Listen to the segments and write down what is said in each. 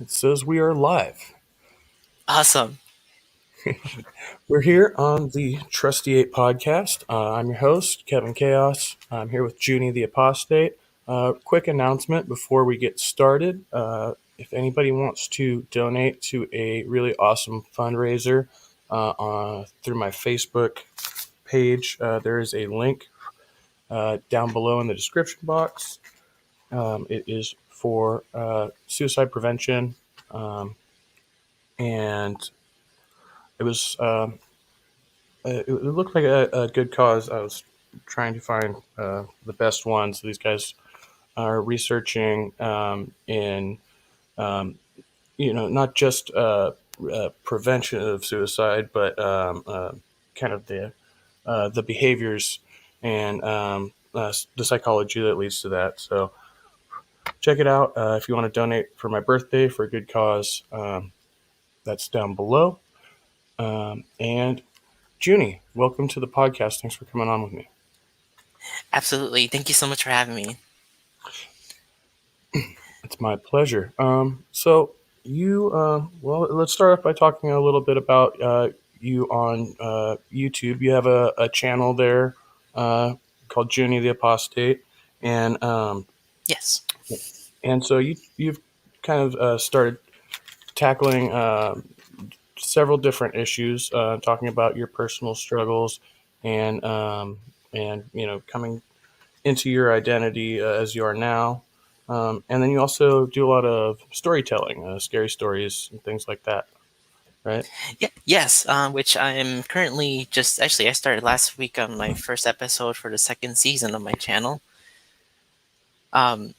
It says we are live. Awesome. We're here on the Trusty 8 podcast. I'm your host, Kevin Chaos. I'm here with Jyuni the Apostate. Quick announcement before we get started. If anybody wants to donate to a really awesome fundraiser through my Facebook page, there is a link down below in the description box. It is for suicide prevention, and it was it looked like a good cause. I was trying to find the best ones. These guys are researching in um, not just prevention of suicide, but kind of the behaviors and the psychology that leads to that. So check it out if you want to donate for my birthday for a good cause. That's down below. And Junie, welcome to the podcast. Thanks for coming on with me. Absolutely. Thank you so much for having me. It's my pleasure. So well, let's start off by talking a little bit about you on YouTube. You have a channel there called Jyuni the Apostate, and Yes. so you've kind of started tackling several different issues, talking about your personal struggles and coming into your identity as you are now. And then you also do a lot of storytelling, scary stories and things like that, right? Yeah. Yes. Which I am currently just actually, I started last week on my first episode for the second season of my channel. Um,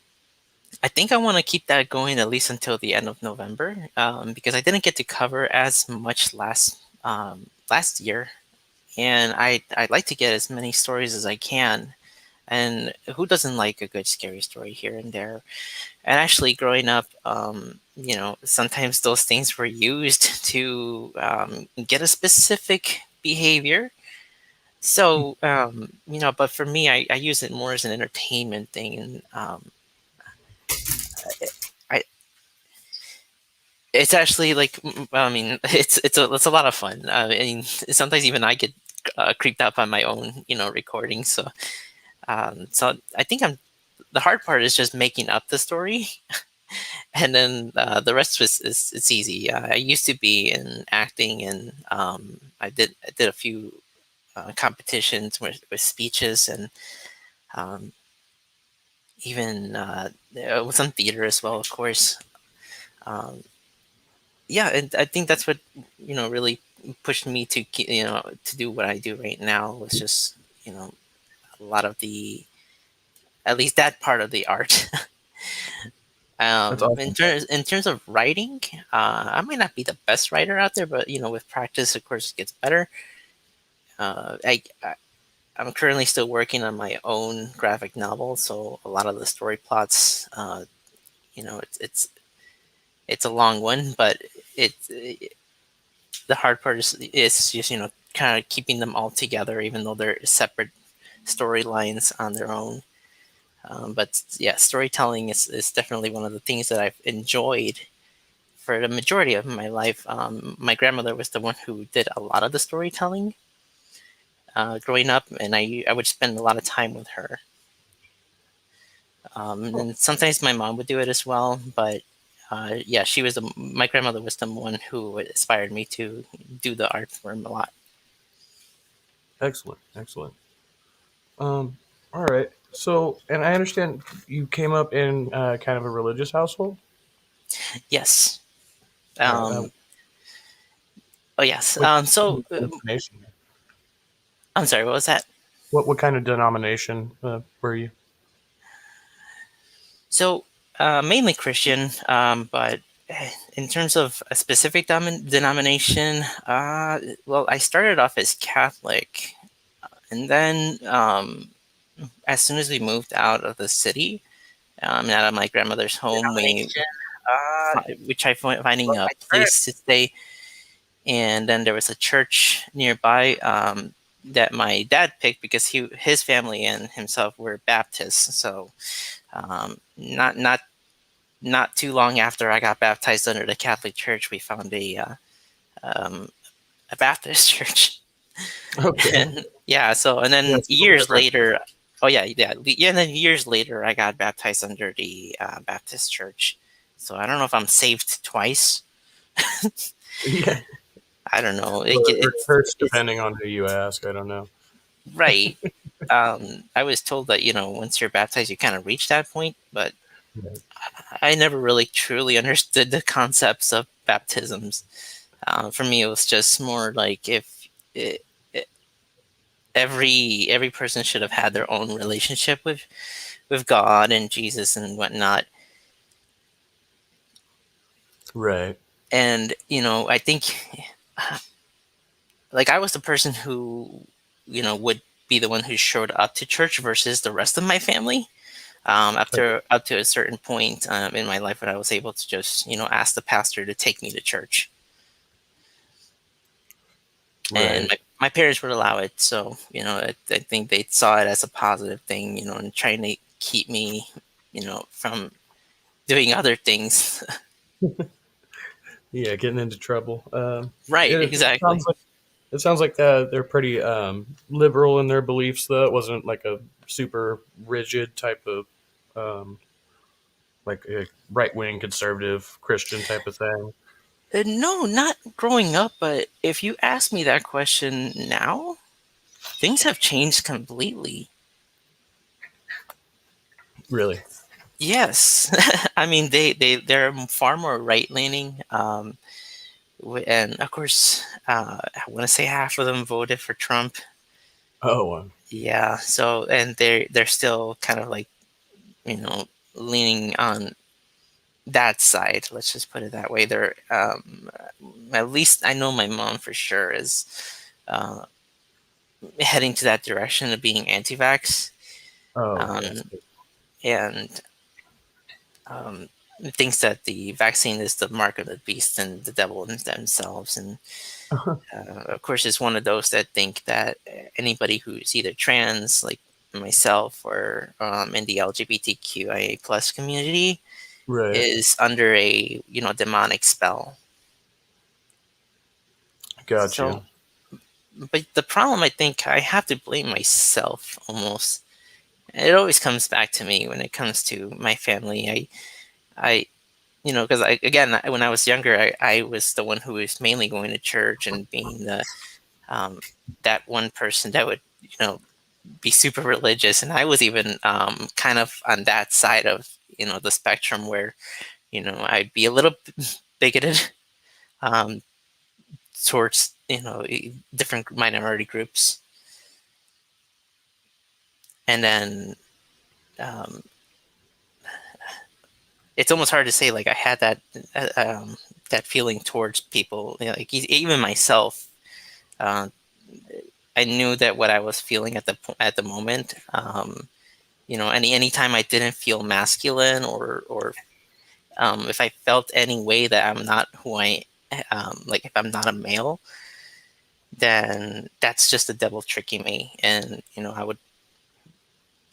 I think I want to keep that going at least until the end of November, because I didn't get to cover as much last year, and I'd like to get as many stories as I can. And who doesn't like a good scary story here and there? And actually, growing up, sometimes those things were used to get a specific behavior. So, but for me, I use it more as an entertainment thing. And I, it's actually like, I mean, it's a lot of fun. I mean, sometimes even I get creeped out by my own, recording. So I think the hard part is just making up the story. And then the rest is it's easy. I used to be in acting, and I did a few competitions with speeches, and um, even with some theater as well, of course. Um, yeah, and I think that's what really pushed me to do what I do right now. Was just a lot of the at least that part of the art. That's In awesome. terms of writing, I might not be the best writer out there, but with practice, of course, it gets better. I'm currently still working on my own graphic novel, so a lot of the story plots, it's a long one, but the hard part is just kind of keeping them all together, even though they're separate storylines on their own. But yeah, storytelling is definitely one of the things that I've enjoyed for the majority of my life. My grandmother was the one who did a lot of the storytelling growing up, and I would spend a lot of time with her. And sometimes my mom would do it as well, but yeah, my grandmother was the one who inspired me to do the art form a lot. Excellent, excellent. All right. So, and I understand you came up in kind of a religious household. Yes. All right. Um, oh yes. What So denomination? I'm sorry. What was that? What kind of denomination were you? So mainly Christian, but in terms of a specific denomination, well, I started off as Catholic, and then as soon as we moved out of the city, out of my grandmother's home, Denomination. we tried finding Well, a I started. place to stay, and then there was a church nearby that my dad picked because his family and himself were Baptists, so not not too long after I got baptized under the Catholic Church, we found um, a Baptist church. Okay. And yeah, so and Yeah, then it's a little years different. later, oh yeah, and then years later, I got baptized under the Baptist church. So I don't know if I'm saved twice. Yeah. I don't know. Or curse, It's depending on who you ask. I don't know. right. I was told that once you're baptized, you kind of reach that point, but Right. I never really truly understood the concepts of baptisms. For me, it was just more like if it, every person should have had their own relationship with God and Jesus and whatnot. Right. And I think like I was the person who would be the one who showed up to church versus the rest of my family. Okay. After up to a certain point in my life when I was able to just ask the pastor to take me to church, and Right. my parents would allow it. So I think they saw it as a positive thing, and trying to keep me from doing other things. Yeah, getting into trouble. Right, It exactly. sounds like they're pretty liberal in their beliefs. Though it wasn't like a super rigid type of like a right wing conservative Christian type of thing. No, not growing up, but if you ask me that question now, things have changed completely. Really. Yes. I mean they're far more right leaning. And of course, I want to say half of them voted for Trump. Oh, Yeah. So and they're still kind of like you know leaning on that side. Let's just put it that way. They're at least I know my mom for sure is uh, heading to that direction of being anti-vax. oh, Um, yeah. and um, thinks that the vaccine is the mark of the beast and the devil in themselves. And of course, is one of those that think that anybody who's either trans, like myself, or in the LGBTQIA plus community, Right. is under a demonic spell. Got So, you. but the problem, I think, I have to blame myself almost. It always comes back to me when it comes to my family. I because when I was younger, I was the one who was mainly going to church and being the um, that one person that would be super religious, and I was even kind of on that side of the spectrum where I'd be a little bigoted um, towards different minority groups, and then um, it's almost hard to say like I had that feeling towards people, like even myself. Uh, I knew that what I was feeling at the moment. Anytime I didn't feel masculine or if I felt any way that I'm not who I like if I'm not a male, then that's just the devil tricking me, and I would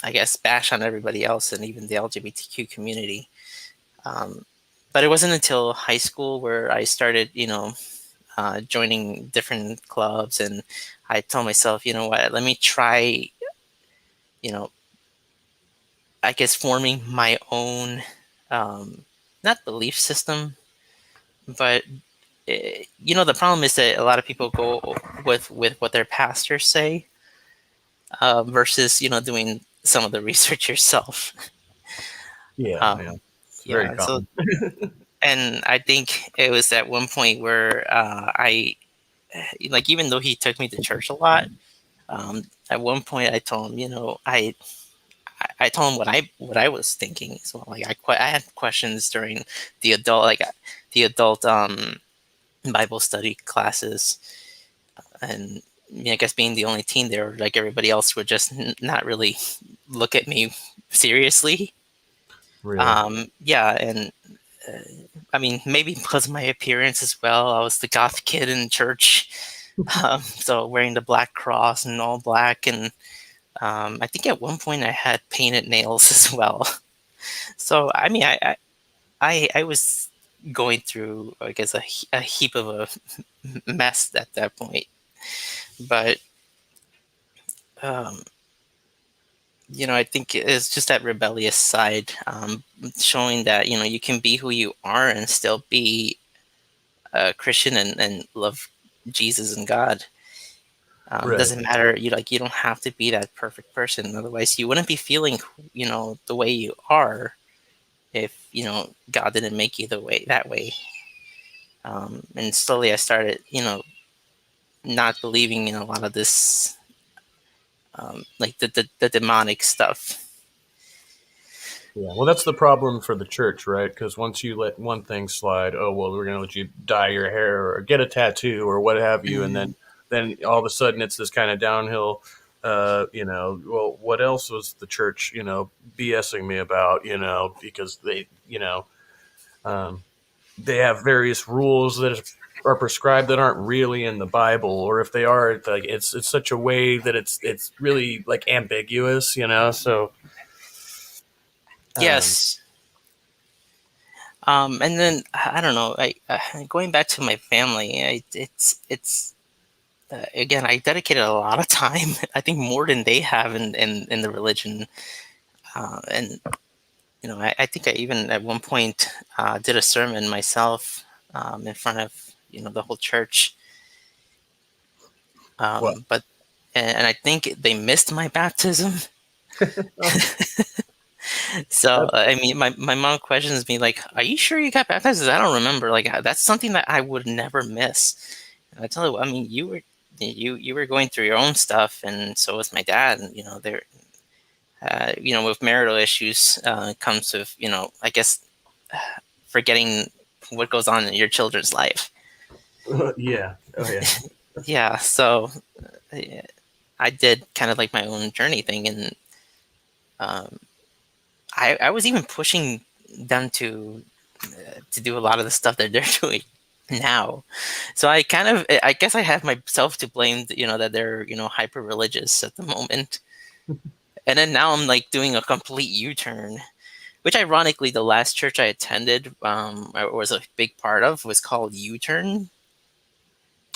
I guess bash on everybody else and even the LGBTQ community. Um, but it wasn't until high school where I started, joining different clubs, and I told myself, you know what, let me try, you know, I guess forming my own, um, not belief system, but the problem is that a lot of people go with what their pastors say versus doing some of the research yourself. Yeah, yeah. Um, It's very yeah, so common. and I think it was at one point where I like even though he took me to church a lot, at one point I told him, I told him what I was thinking as well. Like I had questions during the adult like the adult Bible study classes, and I guess being the only teen there, like everybody else, would just not really look at me seriously. Really. Yeah, and uh, I mean maybe because of my appearance as well. I was the goth kid in church, so wearing the black cross and all black, and I think at one point I had painted nails as well. So I mean, I was going through, I guess, a heap of a mess at that point. But um, I think it's just that rebellious side, showing that you can be who you are and still be a Christian and love Jesus and God. Right. Doesn't matter. You don't have to be that perfect person. Otherwise, you wouldn't be feeling the way you are if God didn't make you the way that way. And slowly, I started not believing in a lot of this, like the demonic stuff. Yeah, well, that's the problem for the church, right? Because once you let one thing slide, oh well, we're going to let you dye your hair or get a tattoo or what have you, and Mhm. then all of a sudden it's this kind of downhill. Well, what else was the church, BSing me about, because um, they have various rules that are prescribed that aren't really in the Bible, or if they are, it's such a way that it's really like ambiguous, So. Um, Yes. And then I don't know. Going back to my family, it's again, I dedicated a lot of time. I think more than they have in the religion. And I think I even at one point did a sermon myself, in front of the whole church. well, But and I think they missed my baptism. So that, I mean, my mom questions me like, "Are you sure you got baptized?" I don't remember. Like that's something that I would never miss. And I tell her, I mean, you were going through your own stuff, and so was my dad. And there, with marital issues, comes with I guess forgetting what goes on in your children's life. yeah, oh yeah. Yeah, so uh, I did kind of like my own journey thing, and um, I was even pushing them to do a lot of the stuff that they're doing now. So I guess I have myself to blame, that they're, hyper religious at the moment. And then now I'm like doing a complete U-turn, which ironically, the last church I attended, or was a big part of, was called U-turn.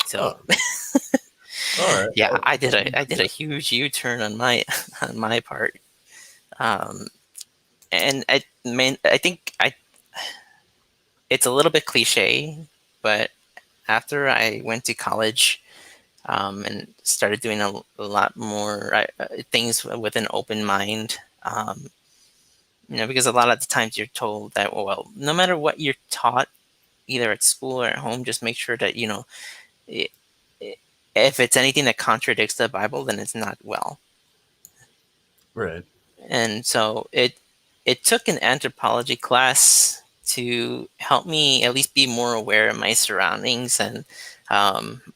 So Oh, all right. yeah, Well, I did a huge U-turn on my on my part. Um, and I think it's a little bit cliche, but after I went to college, and started doing a lot more things with an open mind. Because a lot of the times you're told that, well, no matter what you're taught, either at school or at home, just make sure that i i if it's anything that contradicts the Bible, then it's not well. right. And so it took an anthropology class to help me at least be more aware of my surroundings and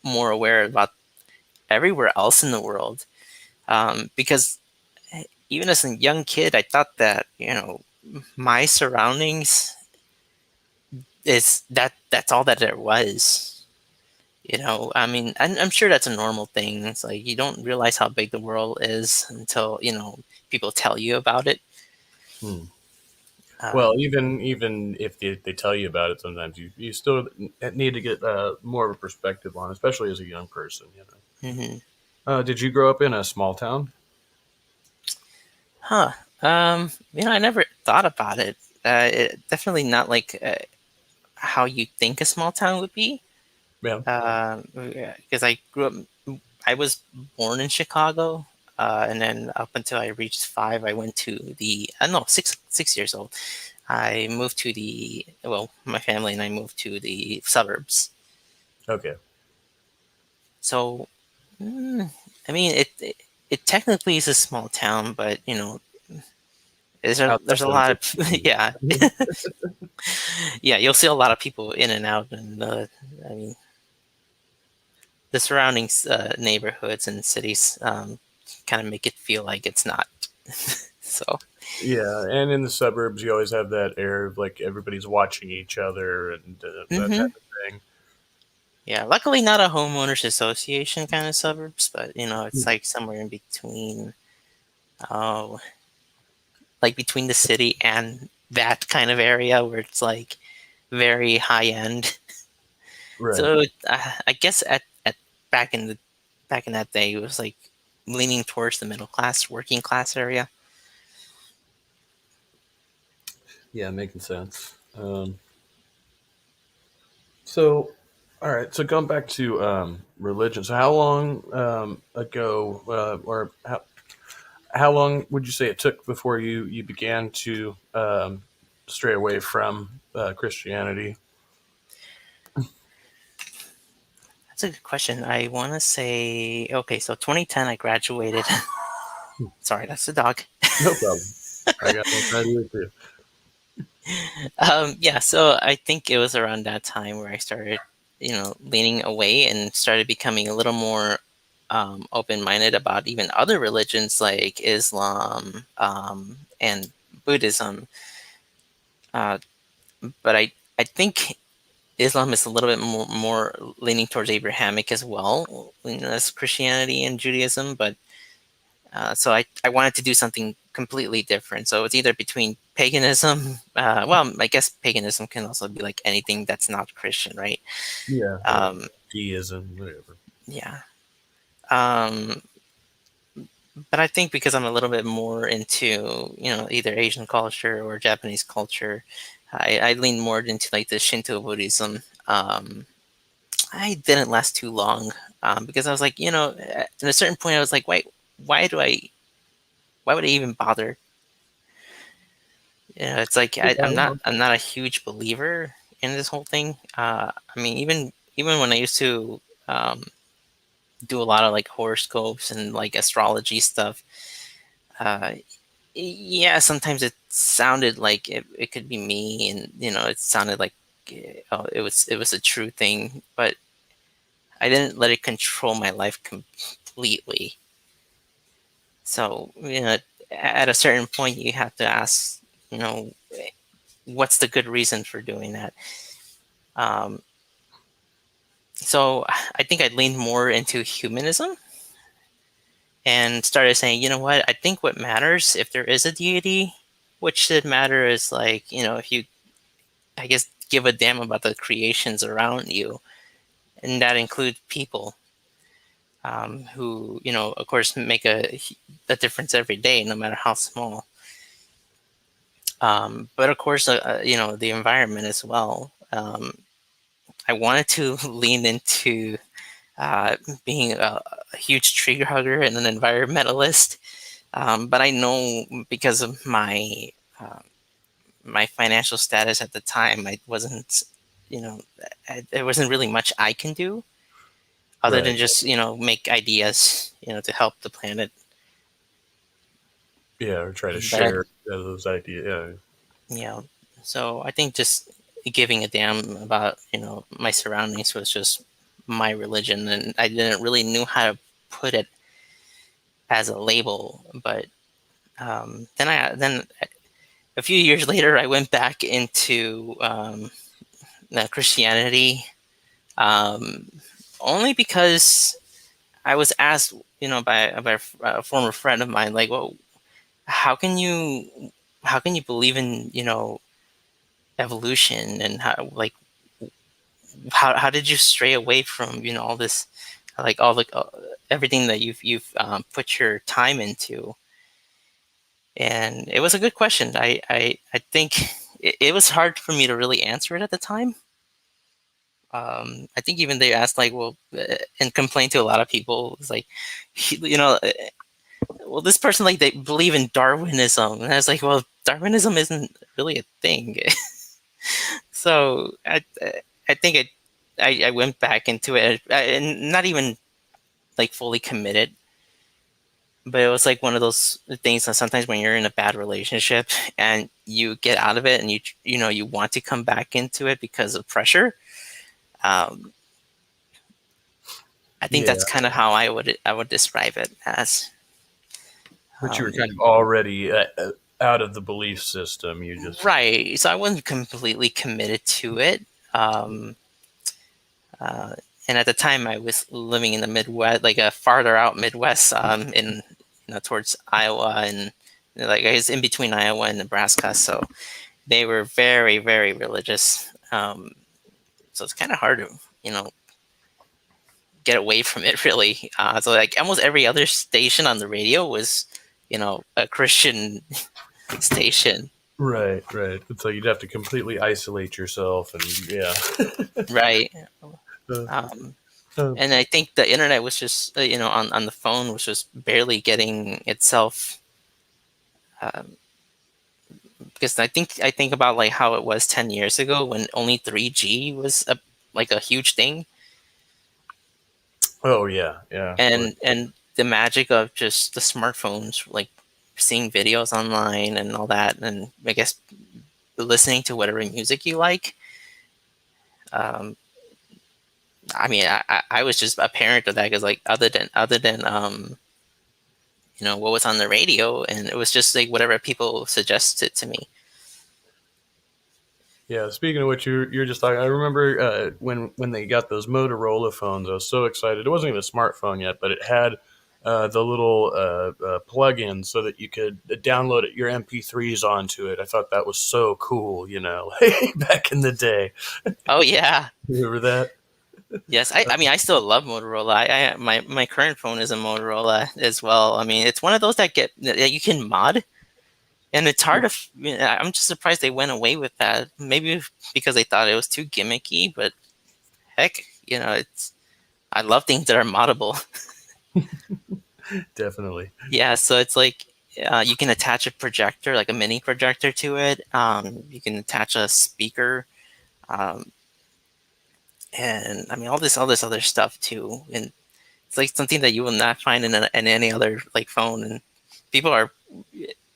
more aware about everywhere else in the world. Because even as a young kid, I thought that my surroundings is that's all that there was. I mean, I'm sure that's a normal thing. It's like you don't realize how big the world is until people tell you about it. Hmm. Well, Um, even if they tell you about it, sometimes you still need to get more of a perspective on, it, especially as a young person. mhm. Did you grow up in a small town? Huh. I never thought about it. Definitely not like how you think a small town would be. Yeah. Because I grew up, I was born in Chicago, and then up until I reached 5, I went to the, no, 6 years old. I moved to my family and I moved to the suburbs. Okay. So, mm, I mean, it technically is a small town, but Outside there's a of lot of the yeah, yeah, you'll see a lot of people in and out, and I mean, the surrounding neighborhoods and cities kind of make it feel like it's not. So Yeah, and in the suburbs, you always have that air of like everybody's watching each other and that hmm type of thing. yeah, luckily not a homeowners association kind of suburbs, but it's like somewhere in between. Oh, like between the city and that kind of area where it's like very high end. Right. So I guess at back in the back in that day, it was like leaning towards the middle class, working class area. Yeah, making sense. So, all right. So going back to religion. So how long ago, or how long would you say it took before you began to stray away from Christianity? That's a good question. I want to say okay. So 2010, I graduated. Sorry, that's the dog. No problem. I got one right here too. Yeah, so I think it was around that time where I started, leaning away and started becoming a little more open-minded about even other religions like Islam and Buddhism. Uh, but I think Islam is a little bit more leaning towards Abrahamic as well, as Christianity and Judaism. But so I wanted to do something completely different. So it's either between paganism. Well, I guess paganism can also be like anything that's not Christian, right? Yeah, like Um, deism, whatever. yeah. Um, but I think because I'm a little bit more into, either Asian culture or Japanese culture, I lean more into like the Shinto Buddhism. I didn't last too long because I was like, at a certain point, I was like, why do I, why would I even bother? Yeah, it's like Yeah, I'm not a huge believer in this whole thing. I mean, even when I used to um, do a lot of like horoscopes and like astrology stuff, uh, yeah, sometimes it sounded like it could be me, and it sounded like oh, it was a true thing, but I didn't let it control my life completely. So at a certain point, you have to ask, you know, what's the good reason for doing that? Um, so I think I leaned more into humanism and started saying, you know what, I think what matters if there is a deity, what should matter is like, if you, I guess, give a damn about the creations around you, and that includes people who, of course, make a difference every day, no matter how small. But of course, the environment as well. I wanted to lean into uh, being a huge tree hugger and an environmentalist. But I know because of my financial status at the time, I wasn't, there wasn't really much I can do other than right. just make ideas, to help the planet. Yeah, or try to But share those ideas. Yeah, you know, so I think just giving a damn about my surroundings was just my religion, and I didn't really knew how to put it as a label. But then a few years later, I went back into Christianity, um, only because I was asked, by a former friend of mine, like, well, how can you how can you believe in evolution, and how did you stray away from all this, like all the everything that you've put your time into? And it was a good question. I think it was hard for me to really answer it at the time. I think even they asked like, well, and complained to a lot of people. It's like, well, this person, like, they believe in Darwinism, and I was like, well, Darwinism isn't really a thing. So I think I went back into it, and not even like fully committed, but it was like one of those things that sometimes when you're in a bad relationship and you get out of it and you want to come back into it because of pressure. um, I think yeah. that's kind of how I would describe it as. But you were um, kind of already out of the belief system. You just right, so I wasn't completely committed to it. um, uh, and at the time I was living in the Midwest, like a farther out Midwest, in towards Iowa, and like I was in between Iowa and Nebraska. So they were very, very religious. So it's kind of hard to, you know, get away from it really. So like almost every other station on the radio was, you know, a Christian station. Right, right. It's like you'd have to completely isolate yourself, and yeah. Right. Uh, Um, uh, and I think the internet was just, you know, on the phone was just barely getting itself, um, because I think about like how it was 10 years ago when only 3G was like a huge thing, oh yeah, yeah, of course. and the magic of just the smartphones, like seeing videos online and all that, and I guess listening to whatever music you like. Um, I mean, I was just a parent of that because like other than you know, what was on the radio, and it was just like whatever people suggested to me. Yeah, speaking of which, you're just talking. I remember when they got those Motorola phones. I was so excited. It wasn't even a smartphone yet, but it had the little plug-in so that you could download your MP3s onto it. I thought that was so cool. You know, back in the day. Oh yeah, Remember that? yes. I mean, I still love Motorola. My current phone is a Motorola as well. I mean, it's one of those that you can mod, and it's hard to. I'm just surprised they went away with that. Maybe because they thought it was too gimmicky, but heck, you know, it's. I love things that are moddable. Definitely. Yeah, so it's like you can attach a projector, like a mini projector to it. You can attach a speaker, um, and I mean all this other stuff too. And it's like something that you will not find in any other like phone. And people are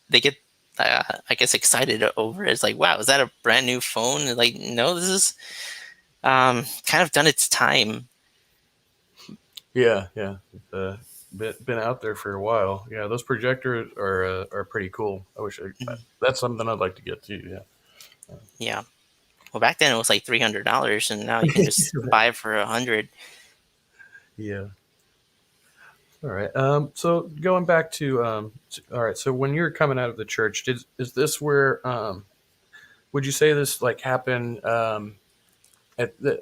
they get I guess excited over it. It's like, wow, is that a brand new phone? And like, no, this is kind of done its time. Yeah, yeah. It's, been out there for a while. Yeah, those projectors are pretty cool. Mhm. That's something I'd like to get to. Yeah. Yeah. Well, back then it was like $300, and now you can just buy it for 100. Yeah. All right. So going back to all right. So when you're coming out of the church, is this where would you say this like happened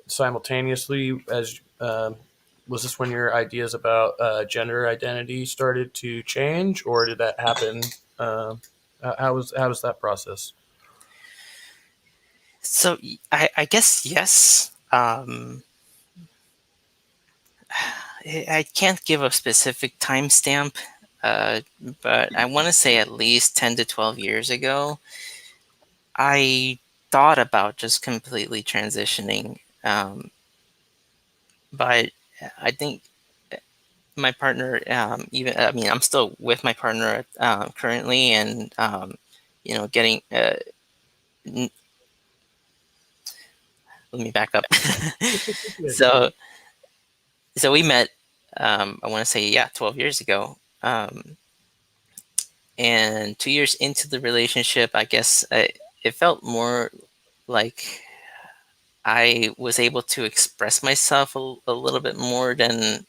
simultaneously as was this when your ideas about gender identity started to change, or did that happen? How was that process? So I guess yes. I can't give a specific timestamp, uh, but I want to say at least 10 to 12 years ago, I thought about just completely transitioning. But I think my partner, even, I mean, I'm still with my partner currently, and, you know, getting, n- let me back up. Yeah, go ahead. so, so we met, I want to say, yeah, 12 years ago. And 2 years into the relationship, I guess it felt more like I was able to express myself a little bit more than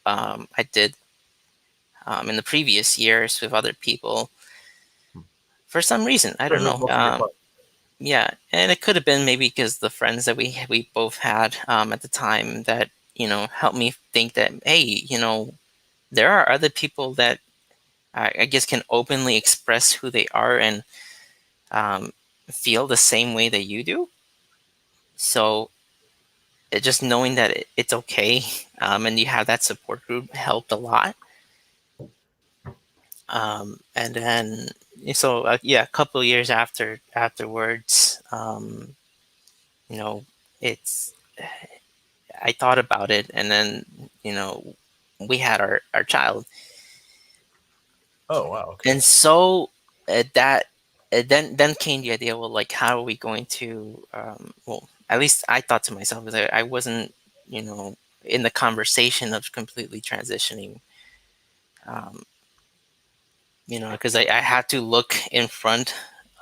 I did in the previous years with other people for some reason. I don't Especially with know. both of your partners. Yeah, and it could have been maybe because the friends that we both had at the time that, you know, helped me think that, hey, you know, there are other people that I guess can openly express who they are and um, feel the same way that you do. So just knowing that it's okay, and you have that support group helped a lot. And then so yeah, a couple of years afterwards, you know, it's I thought about it, and then, you know, we had our child, Oh wow. Okay. and so that then came the idea. Well, like, how are we going to? Well, at least I thought to myself that I wasn't, you know, in the conversation of completely transitioning. Um, you know, because I had to look in front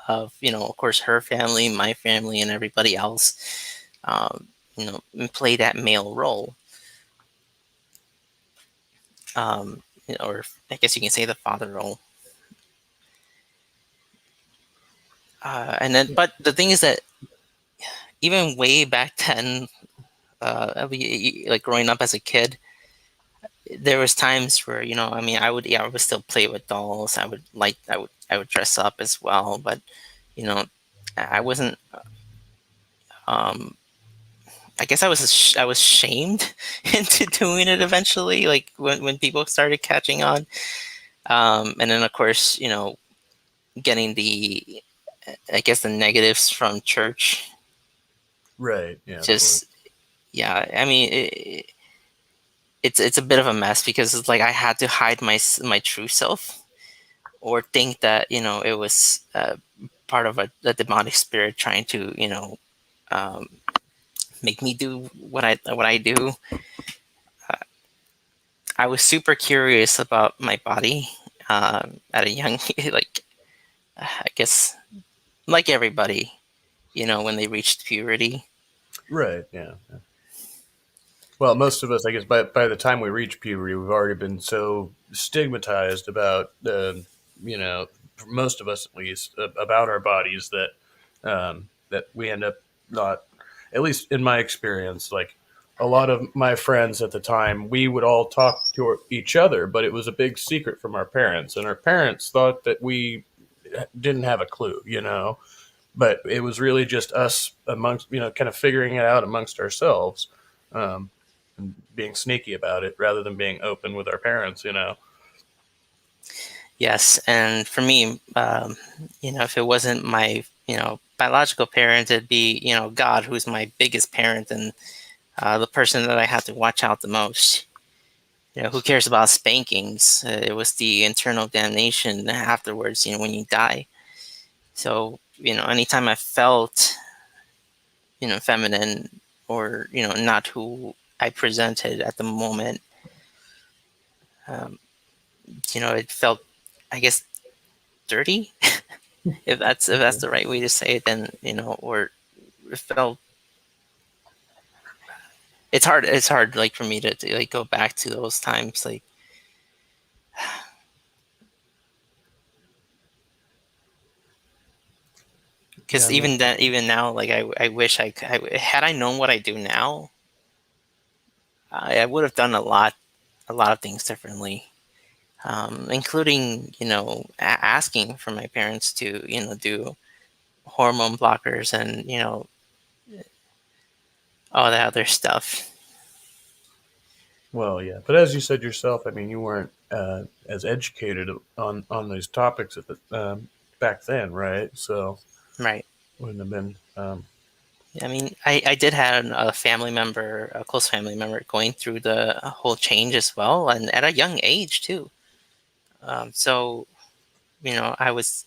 of, you know, of course, her family, my family, and everybody else. You know, and play that male role. You know, or I guess you can say the father role. And then, but the thing is that even way back then, like growing up as a kid, there was times where I mean, I would still play with dolls. I would dress up as well, but you know, I wasn't. Um, I guess I was shamed into doing it eventually. Like when people started catching on, and then of course getting the I guess the negatives from church. Right. Yeah. Of course. Just yeah, I mean it's a bit of a mess because it's like I had to hide my true self or think that it was part of a demonic spirit trying to um, make me do what I do. I was super curious about my body at a young like I guess like everybody when they reached puberty. Right. Yeah. Well, most of us, I guess, by the time we reach puberty, we've already been so stigmatized about, for most of us at least, about our bodies that we end up not, at least in my experience, like a lot of my friends at the time, we would all talk to each other, but it was a big secret from our parents, and our parents thought that we didn't have a clue, but it was really just us amongst, kind of figuring it out amongst ourselves. Um, and being sneaky about it rather than being open with our parents. Yes, and for me, if it wasn't my biological parents, it'd be God, who's my biggest parent and the person that I have to watch out the most. Who cares about spankings? It was the internal damnation afterwards. When you die. So anytime I felt feminine or not who I presented at the moment, um, it felt, I guess, dirty. If that's the right way to say it, then or it felt it's hard like for me to like go back to those times, like Yeah, because even now, like I wish had I known what I do now, I would have done a lot of things differently, including asking for my parents to do hormone blockers and all that other stuff. well, yeah, but as you said yourself, I mean, you weren't as educated on these topics back then, right? So Right. wouldn't have been. I mean, I did have a family member, a close family member, going through the whole change as well, and at a young age too. So, I was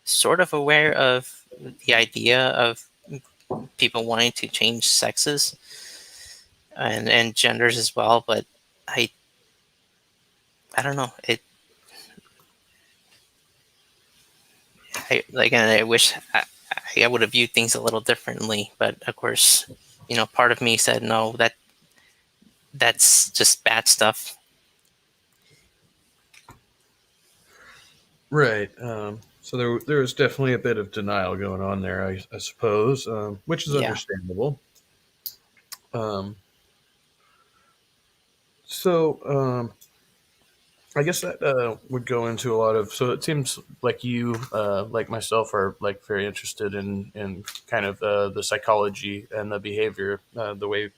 sort of aware of the idea of people wanting to change sexes and genders as well, but I I don't know. And I wish I would have viewed things a little differently, but of course, part of me said no, that's just bad stuff. Right. So there was definitely a bit of denial going on there, I suppose, which is Yeah. understandable. Um, so I guess that would go into a lot of. So it seems like you, like myself, are like very interested in kind of the psychology and the behavior, the way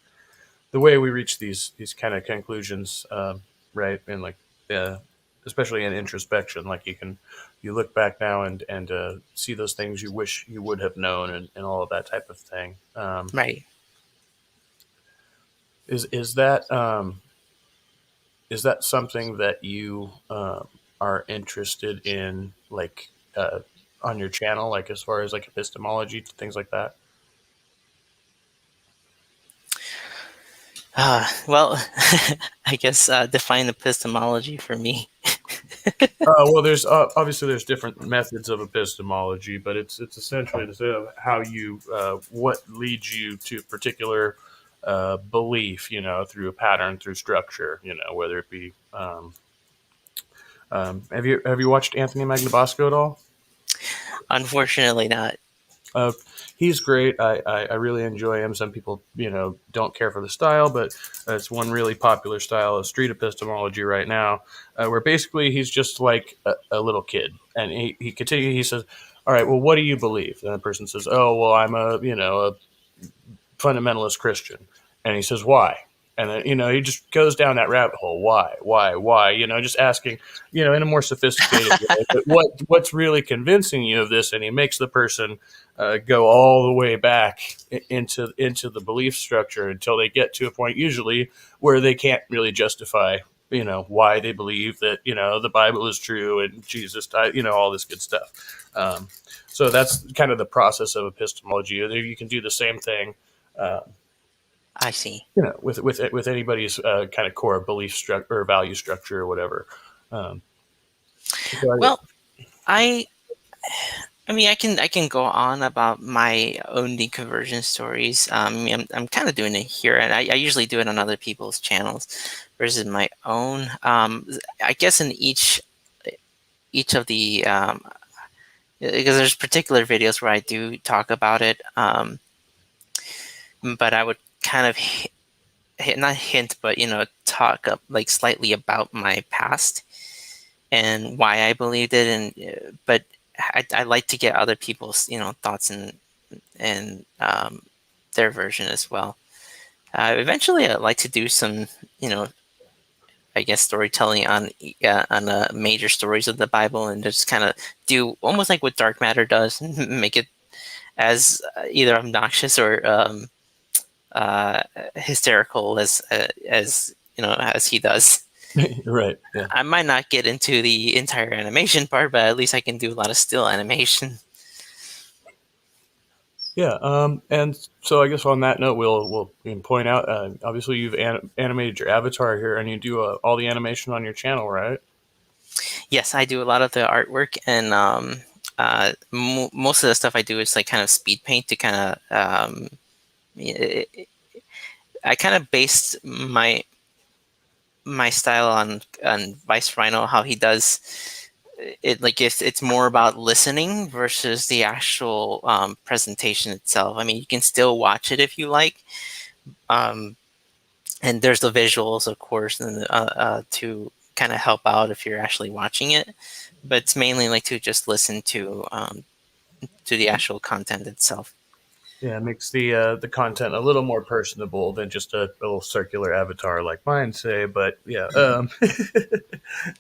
we reach these kind of conclusions, right? And like, uh, especially in introspection, like you look back now and see those things you wish you would have known and all of that type of thing. Right. Is that is that something that you are interested in, like on your channel, like as far as like epistemology, things like that? Well, I guess define epistemology for me. Well, there's obviously there's different methods of epistemology, but it's essentially to say of how you what leads you to a particular belief, through a pattern, through structure, whether it be. Have you watched Anthony Magnabosco at all? Unfortunately, not. Uh, he's great. I really enjoy him. Some people, don't care for the style, but it's one really popular style of street epistemology right now, where basically he's just like a little kid, and he continues. He says, "All right, well, what do you believe?" And the person says, "Oh, well, I'm a fundamentalist Christian," and he says, "Why?" And then he just goes down that rabbit hole. Why? Just asking, in a more sophisticated way. But what's really convincing you of this? And he makes the person go all the way back into the belief structure until they get to a point, usually, where they can't really justify, why they believe that the Bible is true and Jesus died, all this good stuff. So that's kind of the process of epistemology. You can do the same thing. Uh, I see. with anybody's kind of core belief structure or value structure or whatever. Um, so Well, I I mean, I can go on about my own deconversion stories. I'm kind of doing it here, and I usually do it on other people's channels versus my own. I guess in each of the because there's particular videos where I do talk about it, but I would kind of not hint, but talk up like slightly about my past and why I believed it, and but I like to get other people's thoughts and their version as well. Eventually, I'd like to do some, I guess storytelling on major stories of the Bible, and just kind of do almost like what Dark Matter does, make it as either obnoxious or uh, hysterical as as he does. right, yeah, I might not get into the entire animation part, but at least I can do a lot of still animation. yeah. And so I guess on that note, we'll point out. Obviously, you've animated your avatar here, and you do all the animation on your channel, right? Yes, I do a lot of the artwork, and most of the stuff I do is like kind of speed paint to kind of. I kind of based my style on Vice Rhino, how he does it. Like it's more about listening versus the actual presentation itself. I mean, you can still watch it if you like, um, and there's the visuals, of course, and to kind of help out if you're actually watching it. But it's mainly like to just listen to the actual content itself. Yeah, it makes the content a little more personable than just a little circular avatar like mine, say. But yeah,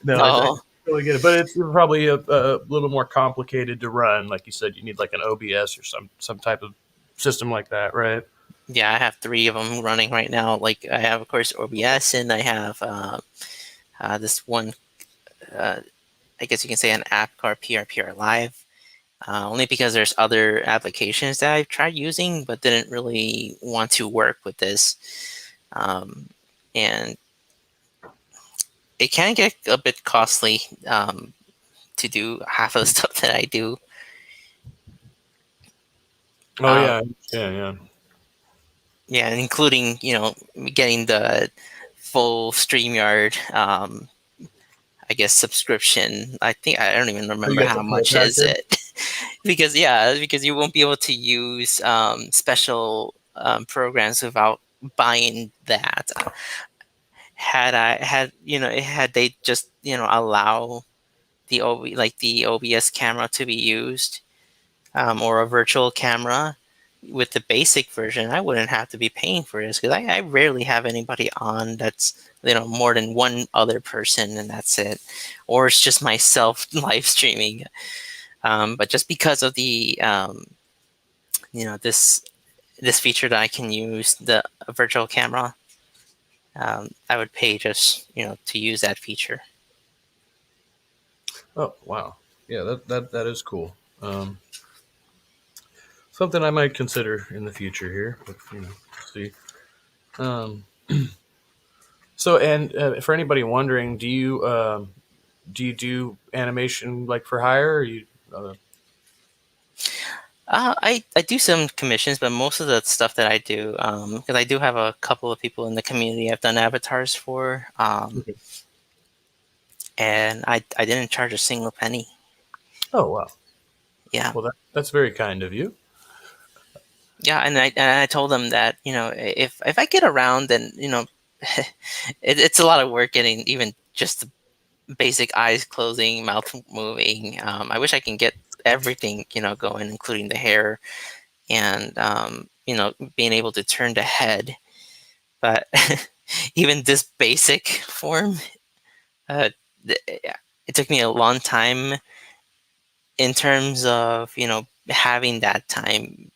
no, I Oh, totally get it. But it's probably a little more complicated to run. Like you said, you need like an OBS or some type of system like that, right? yeah, I have three of them running right now. Like I have, of course, OBS, and I have this one. Uh, I guess you can say an app called PRPR Live. Only because there's other applications that I've tried using, but didn't really want to work with this. Um, and it can get a bit costly to do half of the stuff that I do. Oh Uh, yeah, yeah. yeah, and including getting the full StreamYard, I guess subscription. I don't even Oh, you remember got the how full much is package. it. Because you won't be able to use special programs without buying that. Had they just allow the OBS camera to be used, or a virtual camera with the basic version, I wouldn't have to be paying for this, because I rarely have anybody on that's more than one other person, and that's it, or it's just myself live streaming. But just because of the this feature that I can use the virtual camera, I would pay just to use that feature. Oh wow, yeah, that is cool. Something I might consider in the future here, but see. Um, so, and for anybody wondering, do you do animation like for hire? Or you, I do some commissions, but most of the stuff that I do, because I do have a couple of people in the community I've done avatars for, okay. and I didn't charge a single penny. Oh wow, Yeah. Well, that's very kind of you. Yeah, and I told them that, if I get around, then, it's a lot of work getting even just the basic eyes closing, mouth moving. I wish I can get everything, going, including the hair and, being able to turn the head. But even this basic form, uh, it took me a long time in terms of, having that time.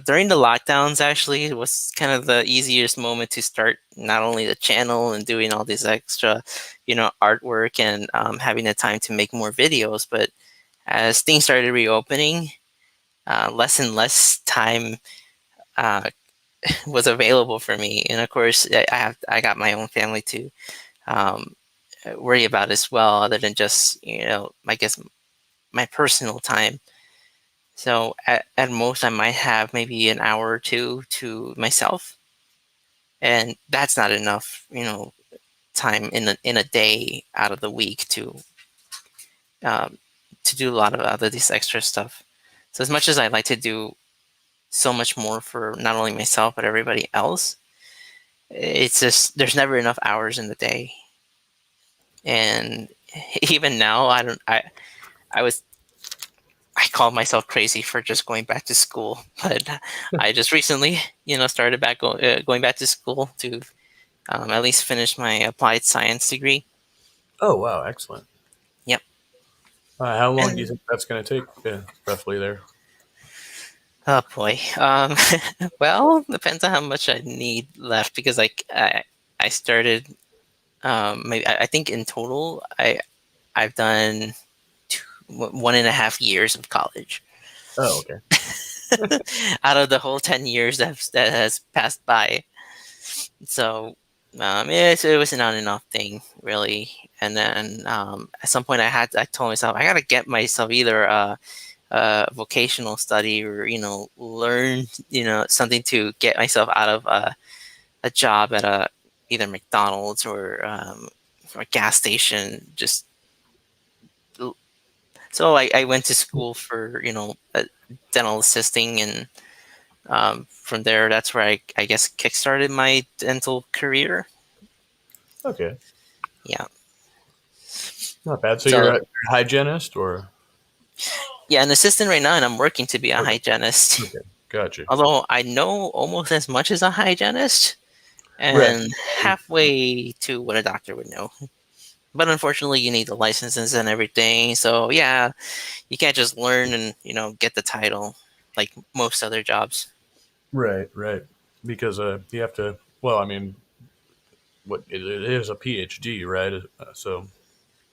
During the lockdowns, actually, it was kind of the easiest moment to start not only the channel and doing all this extra, artwork and having the time to make more videos. But as things started reopening, less and less time uh, was available for me. And of course, I got my own family to um, worry about as well, other than just, I guess, my personal time. So at most, I might have maybe an hour or two to myself, and that's not enough, time in a day out of the week um, to do a lot of other this extra stuff. So as much as I like to do so much more for not only myself but everybody else, it's just there's never enough hours in the day. And even now, I was I called myself crazy for just going back to school, but I just recently, started going back to school to at least finish my applied science degree. Oh, wow, excellent. Yep. How long do you And think that's going to take, roughly there? oh boy, well, depends on how much I need left because I started maybe I think in total I've done 1.5 years of college Oh, okay. out of the whole 10 years that has passed by. So yeah, it was an on and off thing, really. And then at some point, I told myself I got to get myself either a vocational study or learn something to get myself out of a job at a either McDonald's or a gas station. Just so I went to school for dental assisting, and from there, that's where I guess kickstarted my dental career. Okay. Yeah. Not bad. So you're So a hygienist or? yeah, an assistant right now, and I'm working to be a Okay. hygienist. Okay. Gotcha. Although I know almost as much as a hygienist Right. and halfway to what a doctor would know. But unfortunately, you need the licenses and everything. So yeah, you can't just learn and get the title like most other jobs. Right. Right. Because you have to. Well, I mean, what it is a PhD, right? So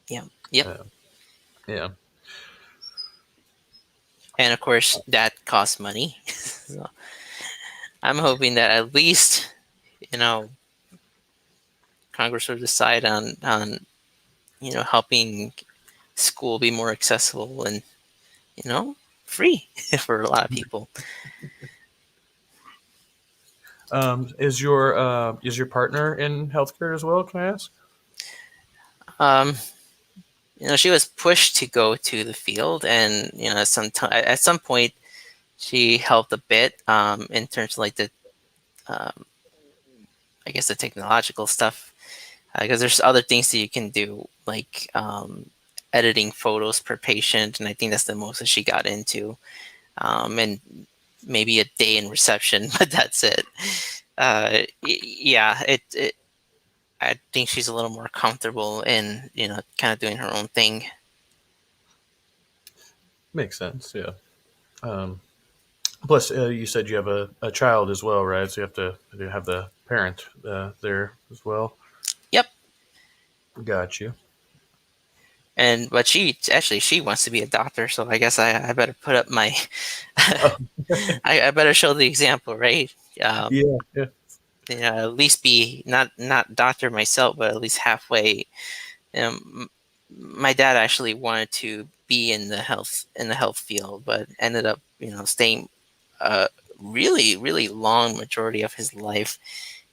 Yeah. Yep. uh, yeah. And of course, that costs money. So I'm hoping that at least you know Congress will decide on helping school be more accessible and free for a lot of people. Is your partner in healthcare as well? Can I ask? Um, she was pushed to go to the field, and at some point, she helped a bit in terms of like the um, I guess the technological stuff, because there's other things that you can do like editing photos per patient, and I think that's the most that she got into, and maybe a day in reception, but that's it. Yeah, it I think she's a little more comfortable in, kind of doing her own thing. Makes sense. Yeah. Um, Plus, you said you have a child as well, right? So you have the parent there as well. Yep. Got you. And but she wants to be a doctor, so I guess I better put up my Oh, I better show the example, right? Um, yeah. Yeah. at least be not doctor myself, but at least halfway. My dad actually wanted to be in the health field, but ended up staying a really really long majority of his life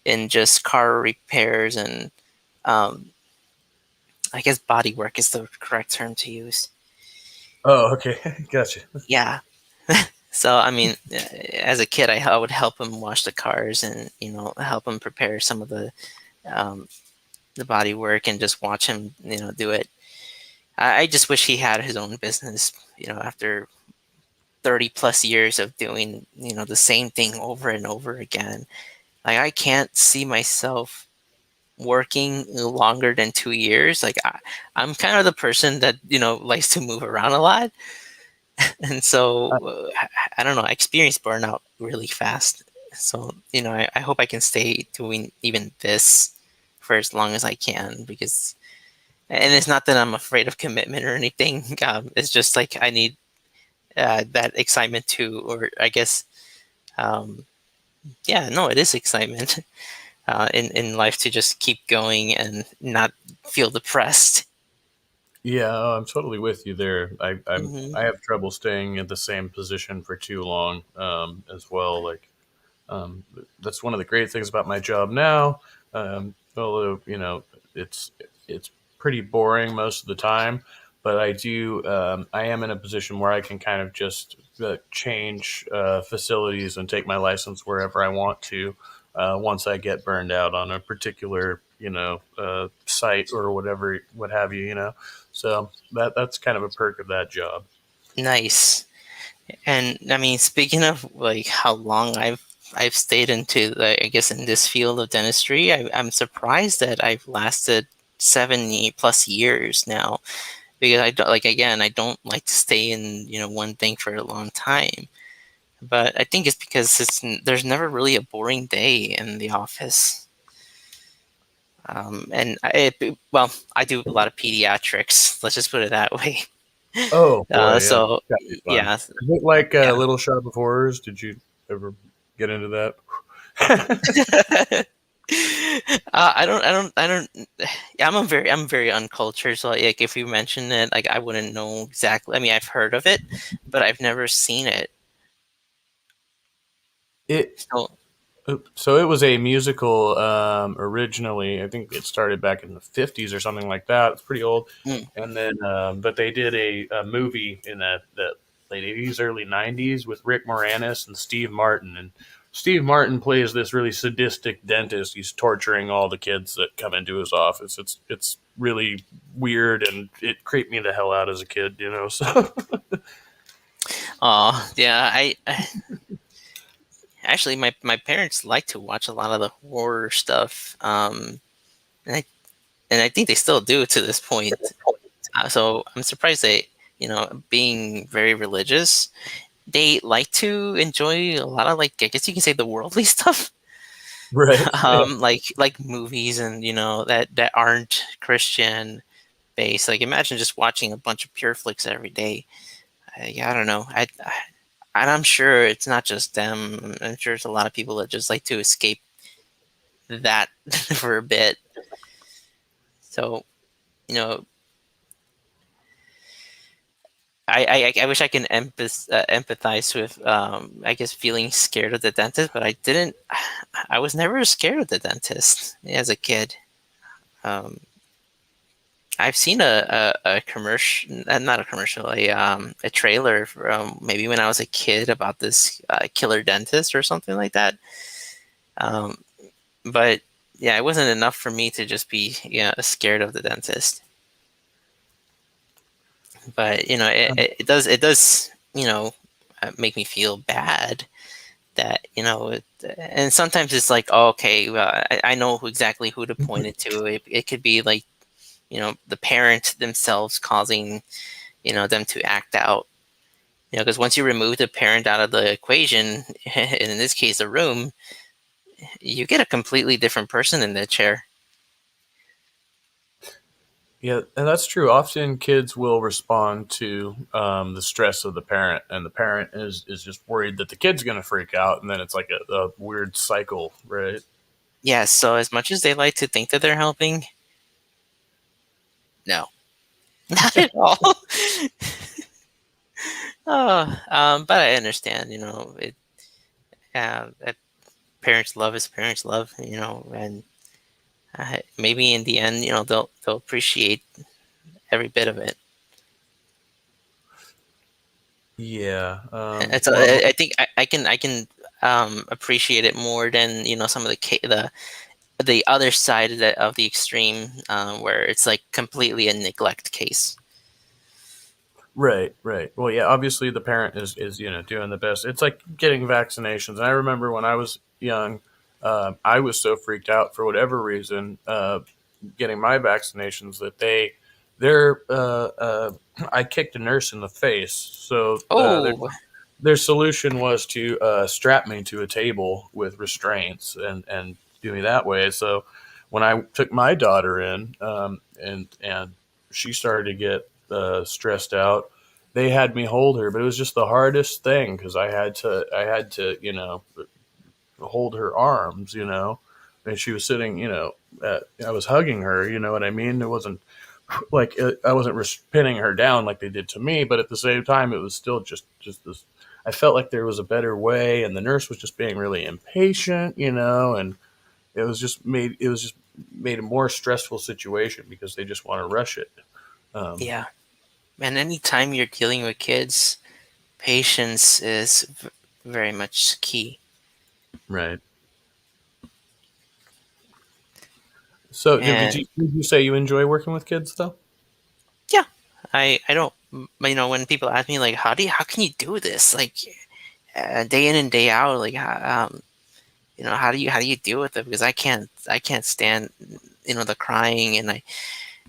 in just car repairs and um, I guess body work is the correct term to use. Oh, okay. Gotcha. Yeah. So I mean, as a kid, I would help him wash the cars and help him prepare some of um, the body work and just watch him do it. I just wish he had his own business. After 30 plus years of doing the same thing over and over again, like I can't see myself working longer than 2 years. Like I'm kind of the person that likes to move around a lot, and so I don't know. I experience burnout really fast. So I hope I can stay doing even this for as long as I can, because and it's not that I'm afraid of commitment or anything. It's just like I need that excitement too, or I guess um, yeah, no, it is excitement in life to just keep going and not feel depressed. Yeah, I'm totally with you there. Hmm. I have trouble staying in the same position for too long, as well. Like, Um, that's one of the great things about my job now. Although it's pretty boring most of the time, but I am in a position where I can kind of just change facilities and take my license wherever I want to. Once I get burned out on a particular site or whatever, what have you, so that's kind of a perk of that job. Nice. And I mean, speaking of like how long I've stayed into I guess in this field of dentistry, I'm surprised that I've lasted 70 plus years now, because I don't, like, again, I don't like to stay in one thing for a long time. But I think it's because there's never really a boring day in the office. And well, I do a lot of pediatrics. Let's just put it that way. Oh boy, yeah, So that'd be fun. yeah, Is it like yeah. Little Shop of Horrors? Did you ever get into that? I don't. Yeah, I'm very uncultured. So like, if you mention it, like, I wouldn't know exactly. I mean, I've heard of it, but I've never seen it. it So, so it was a musical originally. I think it started back in the 50s or something like that. It's pretty old, mm, and then but they did a movie in the late 80s, early 90s with Rick Moranis and Steve Martin, and Steve Martin plays this really sadistic dentist. He's torturing all the kids that come into his office. It's really weird, and it creeped me the hell out as a kid, So oh yeah, actually, my parents like to watch a lot of the horror stuff. And I think they still do to this point. So I'm surprised they, being very religious, they like to enjoy a lot of, like, I guess you can say, the worldly stuff. right, yeah. Like movies and that aren't Christian based. Like, imagine just watching a bunch of pure flicks every day. Yeah, I don't know. And I'm sure it's not just them. I'm sure there's a lot of people that just like to escape that for a bit. So, you know, I wish I can empathize with, I guess, feeling scared of the dentist, but I didn't. I was never scared of the dentist as a kid. Um, I've seen a commercial, not a commercial, a trailer from maybe when I was a kid about this killer dentist or something like that. Um, but yeah, it wasn't enough for me to just be scared of the dentist. But it does make me feel bad that and sometimes it's like, oh, okay, well, I know exactly who to point it to. It could be like the parent themselves causing them to act out, because once you remove the parent out of the equation, and in this case a room, you get a completely different person in the chair. Yeah, and that's true. Often kids will respond to the stress of the parent, and the parent is just worried that the kid's going to freak out, and then it's like a weird cycle, right? Yeah, so as much as they like to think that they're helping, no, not at all. But I understand, that parents' love is parents' love, and maybe in the end, they'll appreciate every bit of it. Yeah. It's Well, I think I can appreciate it more than some of the other side of the extreme, where it's like completely a neglect case. right, right. Well, yeah. Obviously, the parent is doing the best. It's like getting vaccinations. And I remember when I was young, I was so freaked out for whatever reason getting my vaccinations that they're I kicked a nurse in the face. So Oh, their solution was to strap me to a table with restraints and do me that way. So when I took my daughter in, and she started to get stressed out, they had me hold her, but it was just the hardest thing because I had to hold her arms, and she was sitting, I was hugging her, you know what I mean? It wasn't like I wasn't pinning her down like they did to me, but at the same time, it was still just this. I felt like there was a better way, and the nurse was just being really impatient, and it was just made a more stressful situation because they just want to rush it. Um, yeah. And anytime you're dealing with kids, patience is very much key. right. So, And did you say you enjoy working with kids though? yeah, I don't, when people ask me like, how can you do this, like, day in and day out, like, how do you deal with it? Because I can't stand the crying, and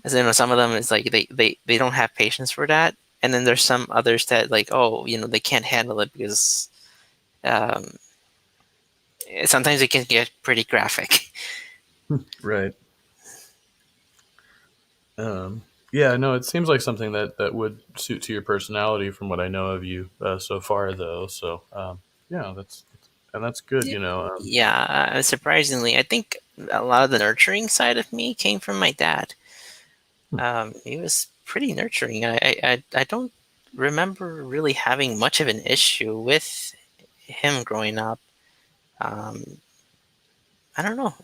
as some of them is like they don't have patience for that, and then there's some others that, like, oh, they can't handle it because um, sometimes it can get pretty graphic. Right. Um, yeah, no, it seems like something that would suit to your personality from what I know of you so far, though. So, yeah, that's good. Yeah, yeah. Surprisingly, I think a lot of the nurturing side of me came from my dad. Hmm, He was pretty nurturing. I don't remember really having much of an issue with him growing up. Um, I don't know.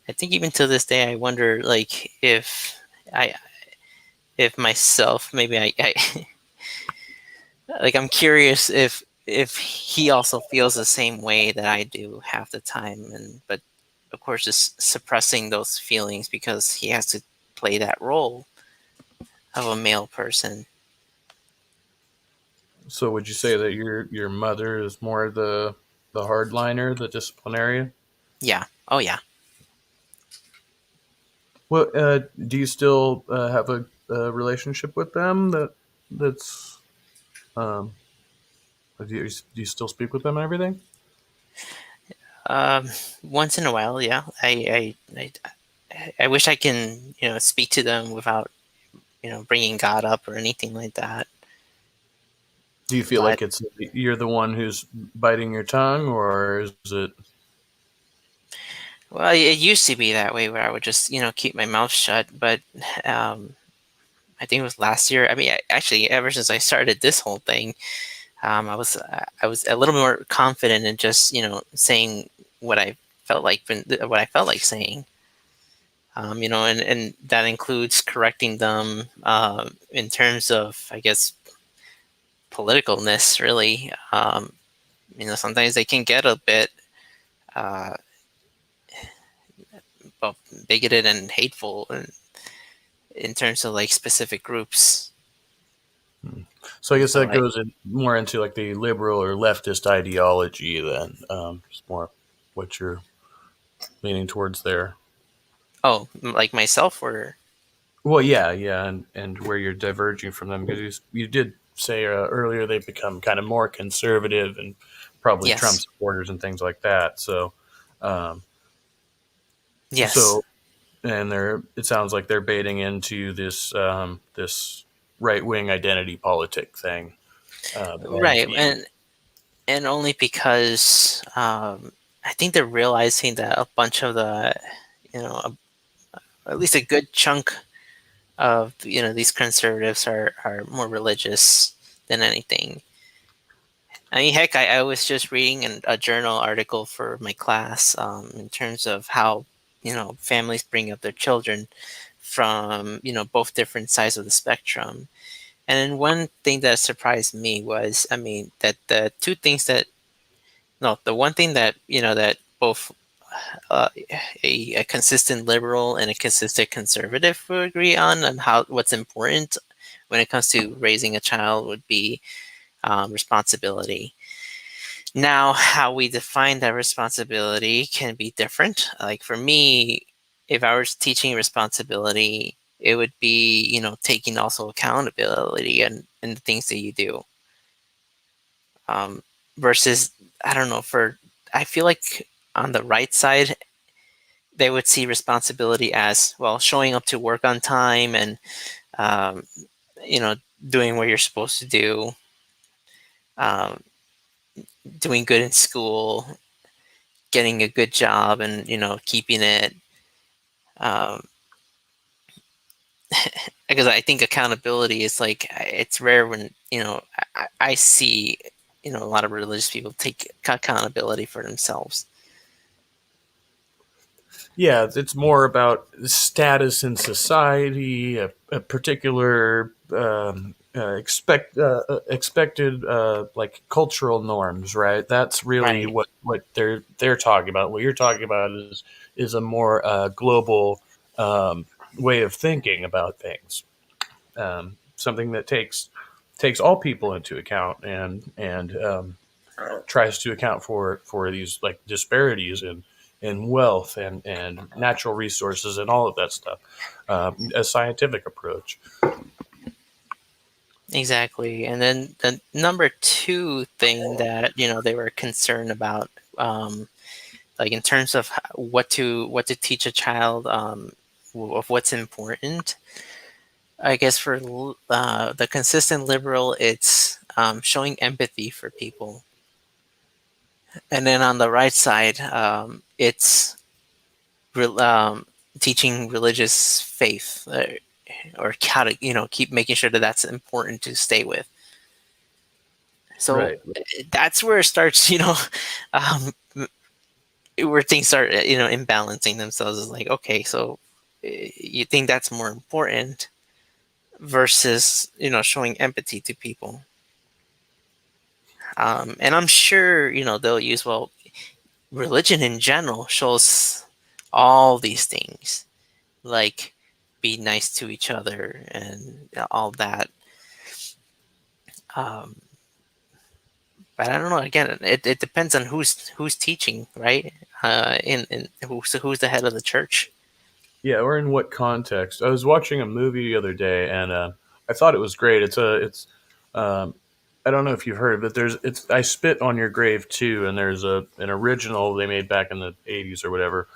I think even to this day, I wonder, like, I if myself, maybe I like, I'm curious if he also feels the same way that I do half the time, and but of course just suppressing those feelings because he has to play that role of a male person. So, would you say that your mother is more the hardliner, the disciplinarian? Yeah. Oh yeah. Well, do you still have a relationship with them that's um, do you still speak with them and everything? Um, Once in a while, yeah. I wish I can speak to them without bringing God up or anything like that. Do you feel But like it's you're the one who's biting your tongue, or is it? well, it used to be that way where I would just keep my mouth shut. But um, I think it was last year. I mean, actually, ever since I started this whole thing, I was a little more confident in just saying what I what I felt like saying. And that includes correcting them in terms of, I guess, politicalness. Really, sometimes they can get a bit uh, well, bigoted and hateful in terms of like specific groups. Hmm. So I And guess so that I goes more into like the liberal or leftist ideology then, just more what you're leaning towards there. oh, like myself, or Well, yeah, yeah, and where you're diverging from them because you did say earlier they've become kind of more conservative and probably Trump yes, supporters and things like that. So, um, yes, so and it sounds like they're baiting into this right wing identity politic thing, and right, being and only because I think they're realizing that a bunch of the you know at least a good chunk of these conservatives are more religious than anything. I mean, heck, I was just reading a journal article for my class, in terms of how families bring up their children from both different sides of the spectrum, And then one thing that surprised me was, I mean, that the two things that no, the one thing that that both uh, a consistent liberal and a consistent conservative would agree on how what's important when it comes to raising a child would be responsibility. Now, how we define that responsibility can be different. Like for me, if I was teaching responsibility, it would be, taking also accountability and the things that you do. Um, versus, I don't know, I feel like on the right side, they would see responsibility as, well, showing up to work on time and, um, you know, doing what you're supposed to do, um, doing good in school, getting a good job and keeping it, um, because I think accountability is like it's rare when I see a lot of religious people take accountability for themselves. Yeah, it's more about status in society, a particular expected like cultural norms, right? That's really Right. what they're talking about. What you're talking about is a more global way of thinking about things, something that takes all people into account and tries to account for these like disparities in wealth and natural resources and all of that stuff. A scientific approach. Exactly. And then the number two thing that they were concerned about, like in terms of what to teach a child, of what's important. I guess for the consistent liberal, it's showing empathy for people. And then on the right side, it's re- um, teaching religious faith, or how to keep making sure that that's important to stay with. So Right. that's where it starts, um, where things start, imbalancing themselves. Is like, okay, so you think that's more important versus showing empathy to people. And I'm sure they'll use, well, religion in general shows all these things, like be nice to each other and all that. Um, but I don't know. Again, it depends on who's teaching, right? In who's the head of the church. Yeah, or in what context? I was watching a movie the other day, and I thought it was great. It's um, I don't know if you've heard of it. There's it's I Spit on Your Grave too, and there's an original they made back in the '80s or whatever,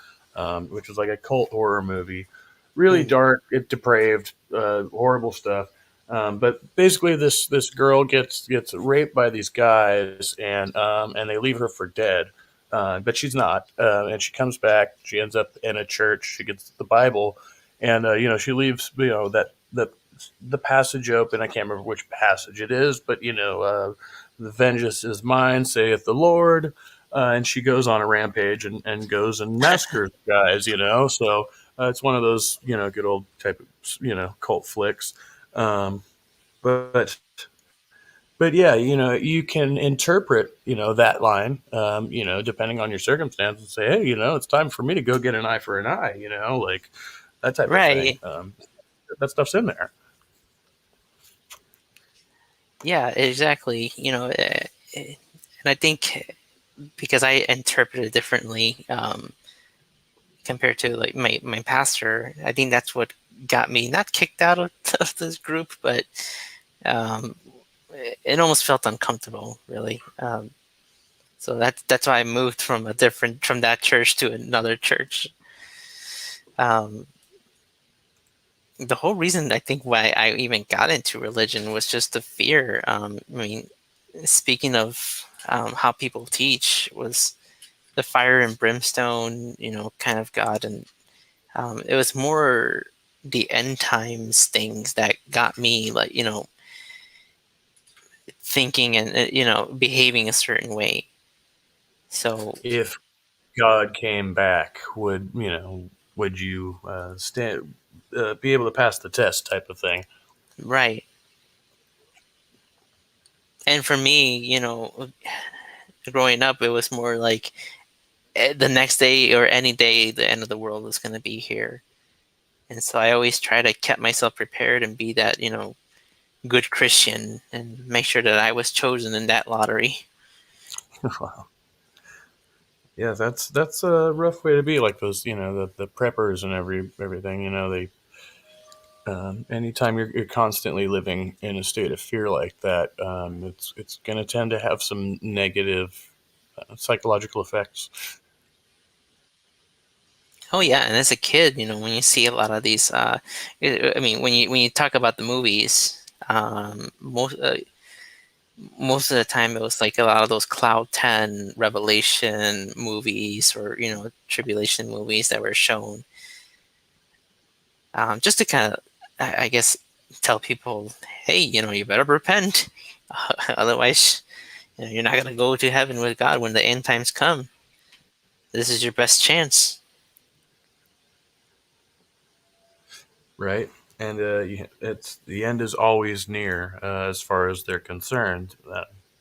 which was like a cult horror movie, really Mm. dark, depraved, horrible stuff. But basically, this girl gets raped by these guys, and they leave her for dead, but she's not. And she comes back. She ends up in a church. She gets the Bible, and she leaves the passage open. I can't remember which passage it is, but the vengeance is mine, saith the Lord. And she goes on a rampage and goes and massacres guys. So it's one of those good old type of cult flicks. Um, but but yeah, you can interpret, that line, depending on your circumstance and say, hey, it's time for me to go get an eye for an eye, like that type of thing. Right. That stuff's in there. Yeah. Exactly. And I think because I interpret it differently, compared to like my pastor, I think that's what got me not kicked out of, of this group, but um, it almost felt uncomfortable, really. So that's why I moved from that church to another church. Um, the whole reason I think why I even got into religion was just the fear. I mean, speaking of how people teach, was the fire and brimstone, kind of God, and it was more the end times things that got me, like, thinking and behaving a certain way. So If God came back, would you be able to pass the test type of thing? right. And for me, growing up, it was more like the next day or any day, the end of the world was going to be here. And so I always try to keep myself prepared and be that, good Christian and make sure that I was chosen in that lottery. Wow. Yeah, that's a rough way to be. Like those, the preppers and everything. They anytime you're constantly living in a state of fear like that, it's going to tend to have some negative psychological effects. Oh yeah, and as a kid, when you see a lot of these, I mean, when you talk about the movies, most of the time it was like a lot of those Cloud 10 Revelation movies or tribulation movies that were shown, just to kind of, I guess, tell people, hey, you better repent, otherwise, you're not gonna go to heaven with God when the end times come. This is your best chance. Right? And it's the end is always near as far as they're concerned.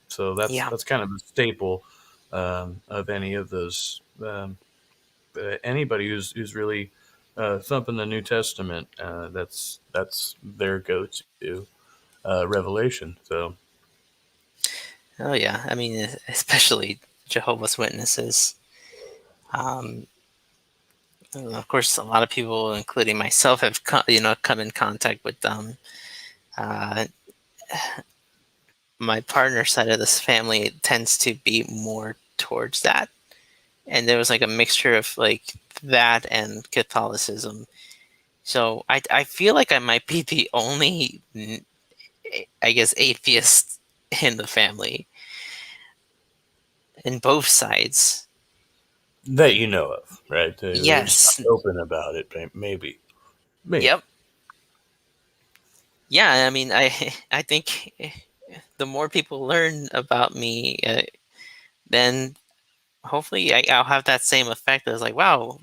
So Yeah. that's kind of a staple of any of those. Anybody who's really thumping the New Testament, that's their go-to revelation. So Oh yeah. I mean, especially Jehovah's Witnesses. Um, of course, a lot of people, including myself, have come in contact with them. Uh, my partner's side of this family tends to be more towards that, and there was like a mixture of like that and Catholicism. So I feel like I might be the only, I guess, atheist in the family, in both sides. that you know of, right? They're just Yes. not open about it. Maybe. Yep. Yeah. I mean, I think the more people learn about me, then hopefully I'll have that same effect. As like, wow,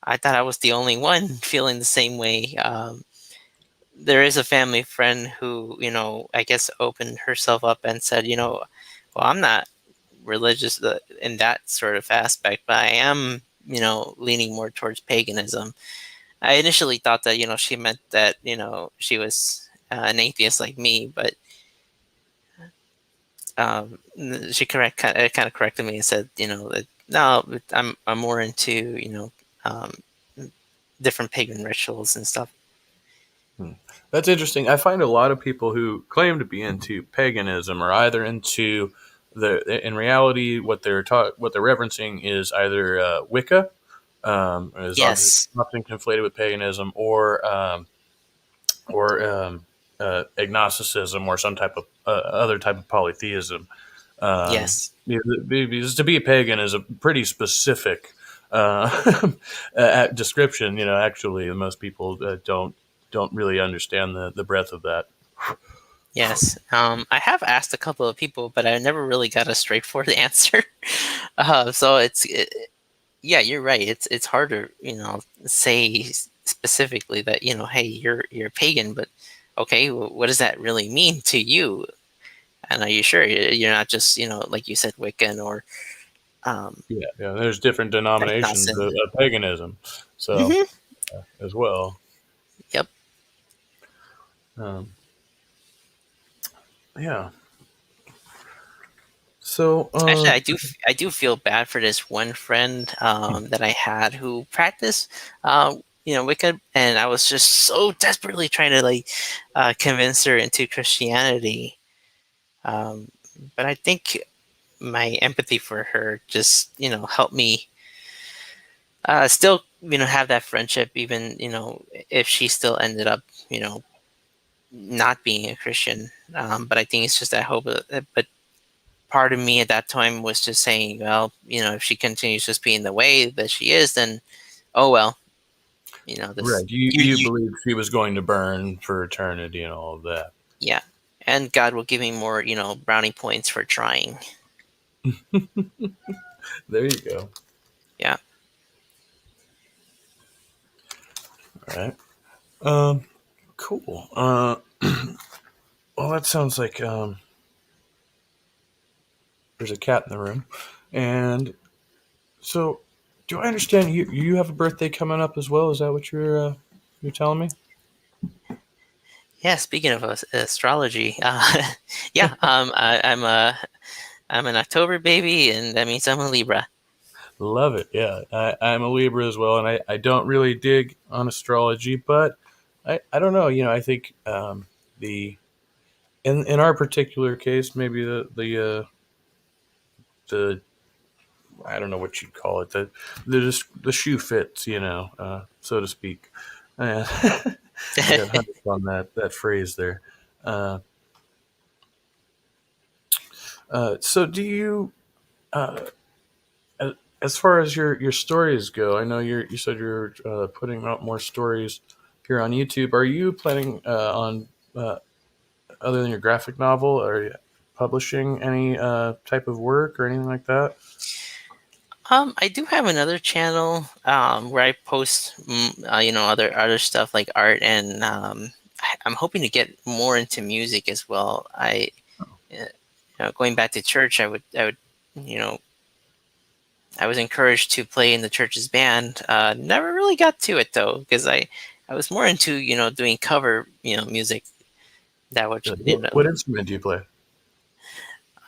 I thought I was the only one feeling the same way. There is a family friend who, I guess opened herself up and said, well, I'm not religious in that sort of aspect, but I am, leaning more towards paganism. I initially thought that, she meant that, she was an atheist like me, but she kind of corrected me and said, that no, I'm more into, um, different pagan rituals and stuff. Hmm. That's interesting. I find a lot of people who claim to be into paganism are either into in reality, what they're referencing is either Wicca, is Yes. often conflated with paganism, or agnosticism, or some type of other type of polytheism. Yes. Because to be a pagan is a pretty specific description. Actually, most people don't really understand the breadth of that. Yes. I have asked a couple of people, but I never really got a straightforward answer. So yeah, you're right. It's hard to say specifically that hey, you're a pagan, but okay, what does that really mean to you? And are you sure you're not just like you said, Wiccan or um, Yeah, there's different denominations agnostic? of paganism, so Hmm. as well. Yep. Um, yeah. So, Actually, I do feel bad for this one friend that I had who practiced, Wicca, and I was just so desperately trying to like convince her into Christianity. Um, but I think my empathy for her just helped me still have that friendship, even if she still ended up not being a Christian. But I think it's just I hope, but part of me at that time was just saying, well, if she continues just being the way that she is, then oh well, this right, you you believe she was going to burn for eternity and all of that. yeah, and God will give me more brownie points for trying. There you go. Yeah. All right. Cool. Well, that sounds like there's a cat in the room. And so, do I understand you have a birthday coming up as well? Is that what you're telling me? Yeah, speaking of astrology, yeah, I'm an October baby, and that means I'm a Libra. Love it. Yeah, I'm a Libra as well, and I don't really dig on astrology, but I don't know. I think the in our particular case, maybe the I don't know what you'd call it, the shoe fits, so to speak. Uh, I got hung up on that phrase there. Uh, so do you? Uh, as far as your stories go, I know you said you're putting out more stories here on YouTube. Are you planning on other than your graphic novel, are you publishing any type of work or anything like that? I do have another channel where I post, other stuff like art, and I'm hoping to get more into music as well. Going back to church, you know, I was encouraged to play in the church's band. Never really got to it though, because I was more into doing cover music that would What instrument do you play?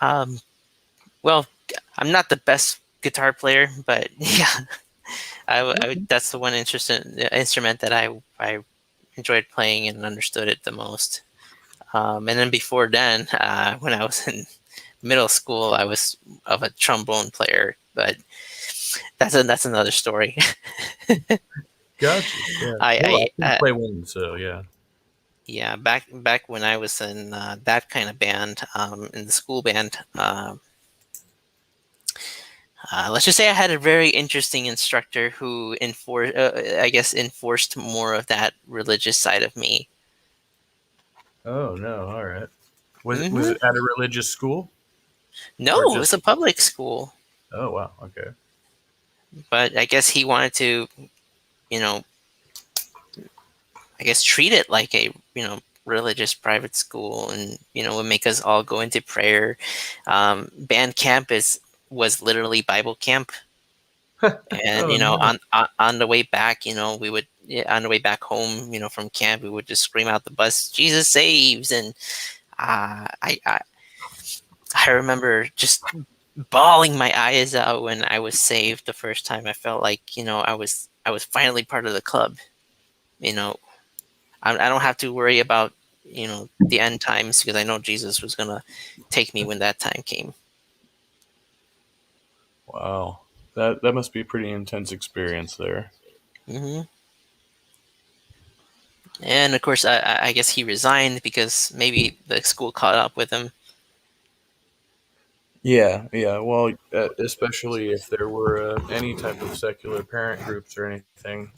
um, well, I'm not the best guitar player, but yeah, that's the one instrument that I enjoyed playing and understood it the most. And then before then, when I was in middle school, I was of a trombone player, but that's another story. Gotcha. Yeah. Well, I I can play one, so yeah. Yeah, back when I was in that kind of band, in the school band, let's just say I had a very interesting instructor who I guess, enforced more of that religious side of me. Oh no! All right. Was Hmm. it at a religious school No, or it just? was a public school, Oh wow. Okay. but I guess he wanted to, you know, I guess treat it like a religious private school, and would make us all go into prayer. Band camp is was literally Bible camp. And Oh no! on the way back, we would, on the way back home, from camp, we would just scream out the bus, "Jesus saves!" And uh, I, I I remember just bawling my eyes out when I was saved the first time. I felt like I was finally part of the club. You know, I don't have to worry about the end times, because I know Jesus was gonna take me when that time came. Wow. That must be a pretty intense experience there. Hmm. And of course, I guess he resigned because maybe the school caught up with him. Yeah, yeah. Well, especially if there were any type of secular parent groups or anything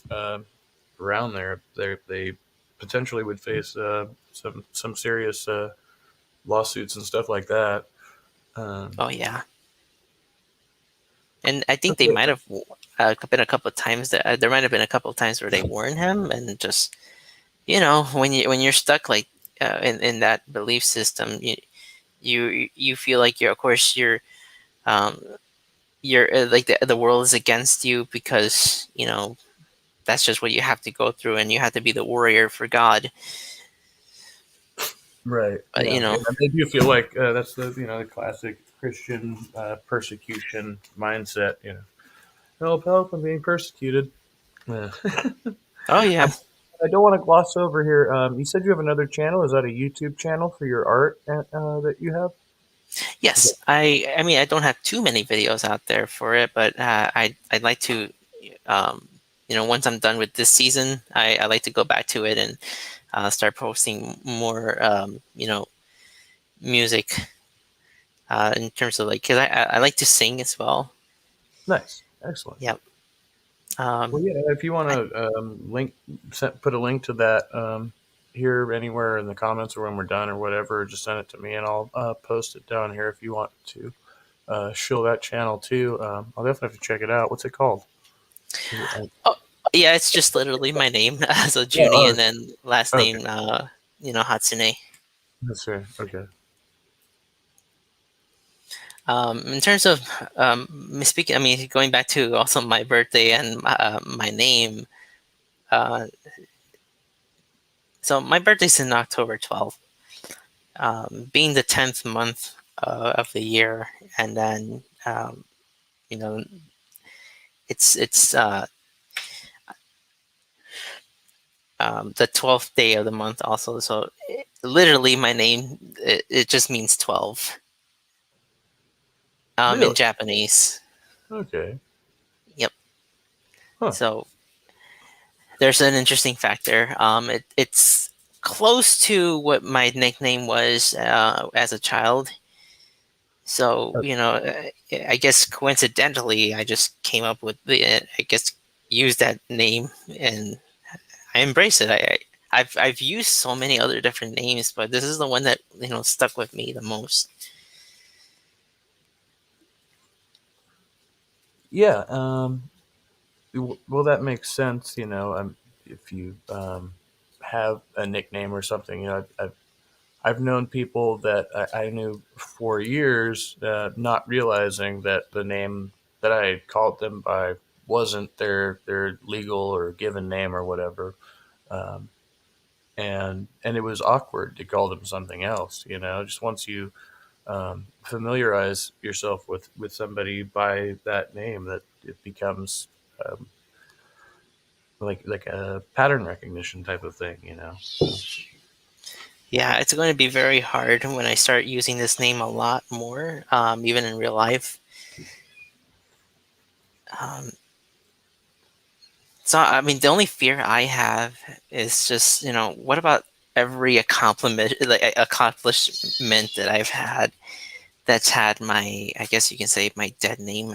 around there, they potentially would face some serious lawsuits and stuff like that. Um, Oh yeah, and I think they okay. might have been a couple of times that there might have been a couple of times where they warned him, and just when you're stuck like in that belief system, you feel like you're, of course, um, you're like the world is against you, because that's just what you have to go through, and you have to be the warrior for God. Right. But Yeah. Yeah. They do feel like that's the classic Christian persecution mindset. Help, help! I'm being persecuted. Yeah. oh I, yeah. I don't want to gloss over here. You said you have another channel. Is that a YouTube channel for your art that you have? Is that- Yes, I mean, I don't have too many videos out there for it, but I'd like to, um, once I'm done with this season, I like to go back to it and start posting more, music, in terms of, like, because I like to sing as well. Nice, excellent. Yep. Well, Um, yeah. If you want I, to put a link to that here anywhere in the comments or when we're done or whatever, just send it to me and I'll post it down here if you want to show that channel too. I'll definitely have to check it out. What's it called? Is it, oh, yeah, it's just literally my name, so oh, Juni, and then last okay. name, Hatsune. That's right. Okay. In terms of speaking, I mean, going back to also my birthday and my name. Uh, so my birthday's in October 12th, being the 10th month of the year, and then you know it's the 12th day of the month also. So literally, my name it just means 12 in Really? Japanese. Okay. Yep. Huh. So there's an interesting fact there. It's close to what my nickname was as a child. So, I guess coincidentally, I just came up with I guess, used that name, and I embrace it. I've used so many other different names, but this is the one that, stuck with me the most. Yeah. Well, that makes sense. If you have a nickname or something, I've known people that I knew for years, not realizing that the name that I had called them by wasn't their legal or given name or whatever, um, and it was awkward to call them something else. Just once you familiarize yourself with somebody by that name, that it becomes um, like a pattern recognition type of thing. So, Yeah, it's going to be very hard when I start using this name a lot more, even in real life. Um, so, I mean, the only fear I have is just, what about every accomplishment that I've had that's had my, I guess you can say, my dead name,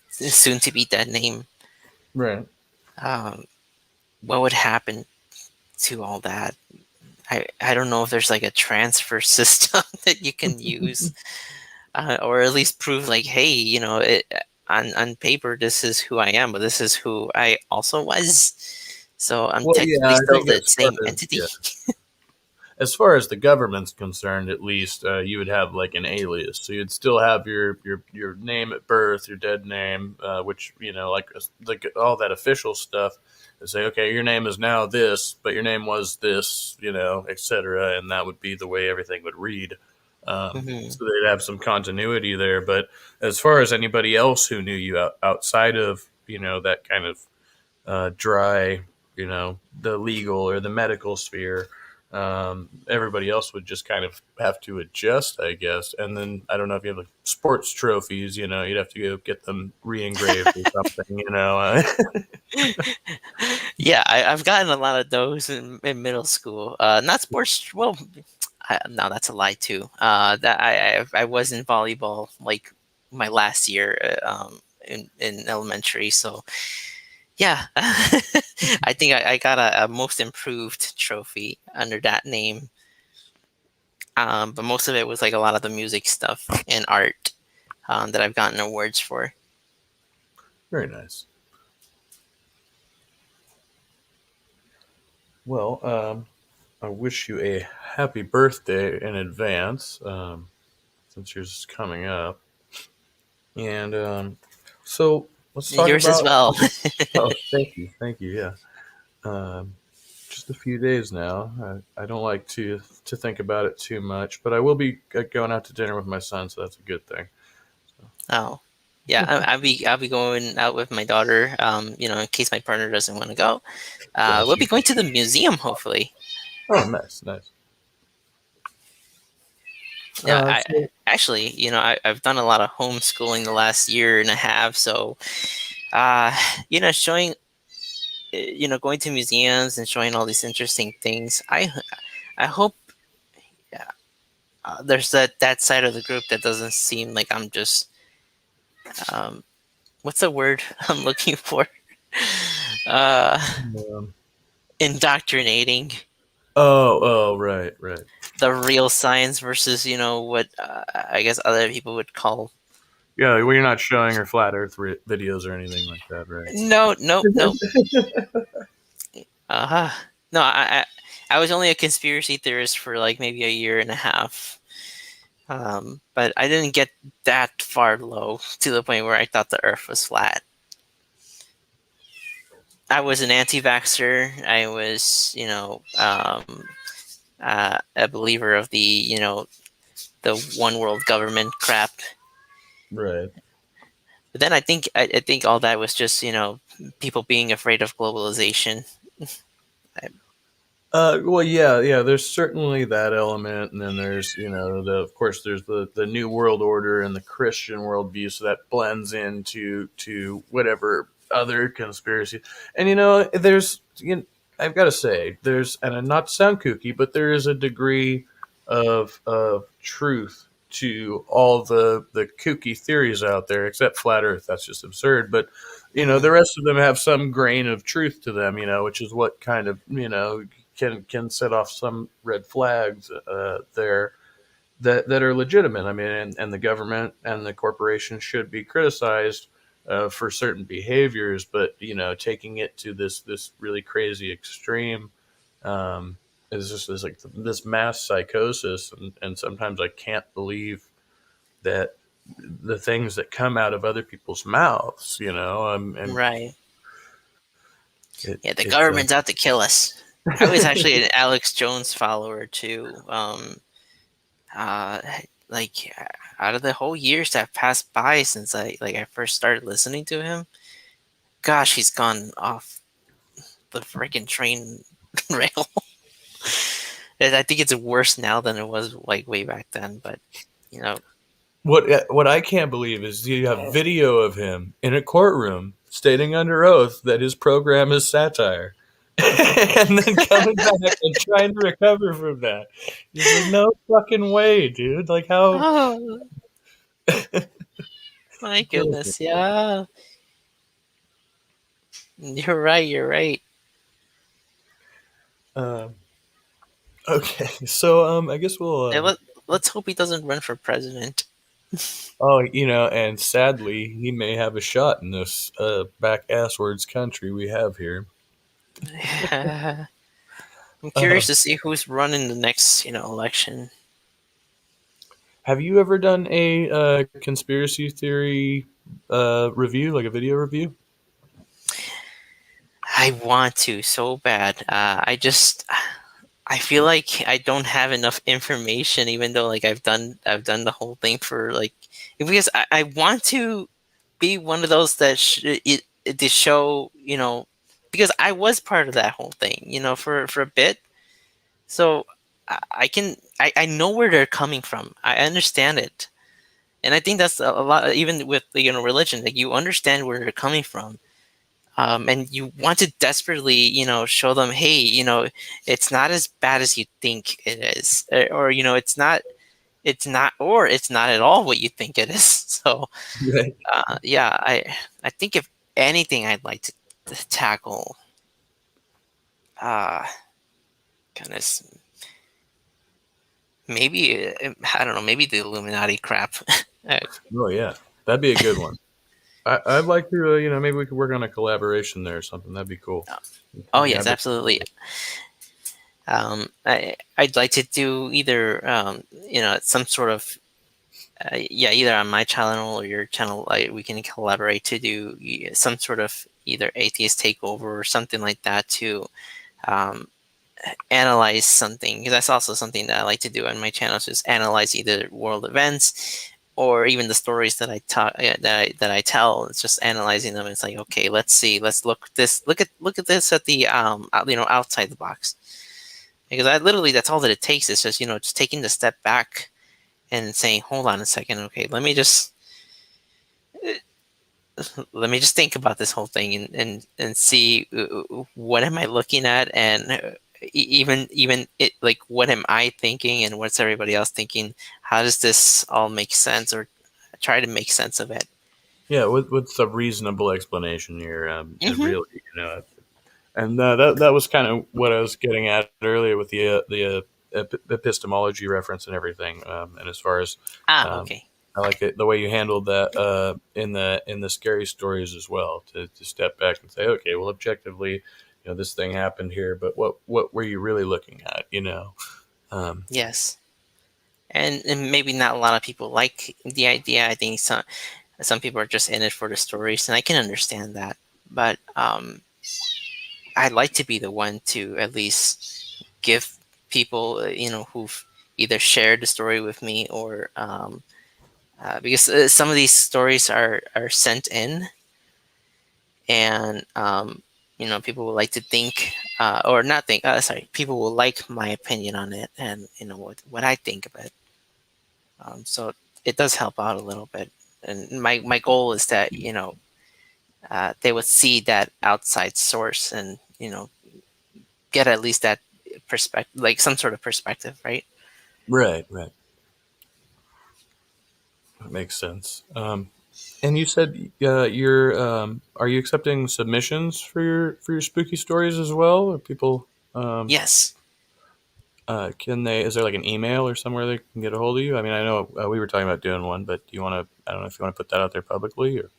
soon to be dead name. right. Um, what would happen to all that? I don't know if there's like a transfer system that you can use, or at least prove like, hey, on paper this is who I am, but this is who I also was. So I'm Well, yeah, technically I still think the same entity. as far as the government's concerned, at least, you would have like an alias. So you'd still have your name at birth, your dead name, which like all that official stuff. They say, okay, your name is now this, but your name was this, etc. And that would be the way everything would read. Hmm. So they'd have some continuity there. But as far as anybody else who knew you outside of that kind of dry, the legal or the medical sphere. Everybody else would just kind of have to adjust, I guess. And then I don't know if you have like sports trophies, you'd have to go get them re-engraved or something, Yeah, I've gotten a lot of those in middle school. Not sports. Well, no, that's a lie too. That I was in volleyball like my last year in elementary. So yeah, I think I got a most improved trophy under that name. But most of it was like a lot of the music stuff and art that I've gotten awards for. Very nice. Well, I wish you a happy birthday in advance, since yours is coming up. And so let's talk Yours as about. well. Oh, thank you. Yeah. Um, just a few days now. I don't like to think about it too much, but I will be going out to dinner with my son, so that's a good thing. Oh, yeah. I'll be going out with my daughter. In case my partner doesn't want to go, we'll Gotcha. be going to the museum hopefully. Oh, nice, nice. Yeah, I So actually, I've done a lot of homeschooling the last year and a half, so uh, showing, going to museums and showing all these interesting things. I hope there's that side of the group that doesn't seem like I'm just um, what's the word I'm looking for? Uh, um, indoctrinating right, right. the real science versus what I guess other people would call. Yeah, well, you're not showing her flat Earth videos or anything like that, right? No, nope, nope. Uh-huh. No, I was only a conspiracy theorist for like maybe a year and a half. But I didn't get that far low to the point where I thought the Earth was flat. I was an anti-vaxxer. I was, a believer of the, the one world government crap. Right. But then I think all that was just, people being afraid of globalization. I, Well, yeah, yeah. There's certainly that element, and then there's, of course, there's the New World Order and the Christian worldview, so that blends into whatever other conspiracy. And there's, I've got to say, and not to sound kooky, but there is a degree of truth to all the kooky theories out there, except flat Earth. That's just absurd. But mhm, the rest of them have some grain of truth to them, which is what kind of can set off some red flags there that are legitimate. I mean, and the government and the corporation should be criticized for certain behaviors, but taking it to this really crazy extreme um, is just is like this mass psychosis, and sometimes I can't believe that the things that come out of other people's mouths, and right. it Yeah, the it government's out to kill us. I was actually an Alex Jones follower too. Uh, like out of the whole years that passed by since I first started listening to him, gosh, he's gone off the freaking train rail. And I think it's worse now than it was like way back then. But you know, what I can't believe is you have video of him in a courtroom stating under oath that his program is satire, and then coming back and trying to recover from that. He's like, no fucking way, dude. Like how? oh my goodness, yeah, you're right. You're right. Um, okay, so I guess we'll. And let's hope he doesn't run for president. Oh, and sadly, he may have a shot in this back asswards country we have here. I'm Uh, curious to see who's running the next, election. have you ever done a conspiracy theory review, like a video review? I want to so bad. I feel like I don't have enough information, even though like I've done the whole thing for like because I want to be one of those that to show because I was part of that whole thing for a bit, so I know where they're coming from. I understand it, and I think that's a lot even with religion. Like you understand where they're coming from, and you want to desperately, show them, hey, it's not as bad as you think it is, or it's not at all what you think it is. So, Right. yeah, I think if anything, I'd like to tackle, uh, goodness, maybe I don't know, maybe the Illuminati crap. Uh, Oh yeah, that'd be a good one. I'd like to, maybe we could work on a collaboration there or something. That'd be cool. oh Yeah, yes, absolutely. I'd like to do either, some sort of yeah, either on my channel or your channel, like we can collaborate to do some sort of either atheist takeover or something like that to um, analyze something. Because that's also something that I like to do on my channel, is just analyze either world events or even the stories that I talk that I tell. It's just analyzing them. It's like, okay, let's see, let's look at this at the outside the box. Because I literally that's all that it takes is just just taking the step back and saying, hold on a second, okay, let me just think about this whole thing and see what am I looking at, and even it, like what am I thinking and what's everybody else thinking? How does this all make sense, or try to make sense of it? yeah, with a reasonable explanation here. It Hmm. really, and that was kind of what I was getting at earlier with the epistemology reference and everything. And as far as Ah, um, okay. I like the way you handled that in the scary stories as well. To step back and say, okay, well, objectively, this thing happened here, but what were you really looking at? Um, Yes. and maybe not a lot of people like the idea. I think some people are just in it for the stories, and I can understand that. But I'd like to be the one to at least give people, who've either shared the story with me or because some of these stories are sent in, and people would like to think or not think. Sorry, people will like my opinion on it, and what I think of it. So it does help out a little bit. And my goal is that they would see that outside source and get at least that perspective, like some sort of perspective, right? Right, right. That makes sense. And you said you're are you accepting submissions for your spooky stories as well? Or people Yes. can they? Is there like an email or somewhere they can get a hold of you? I mean, I know we were talking about doing one, but do you want to? I don't know if you want to put that out there publicly or.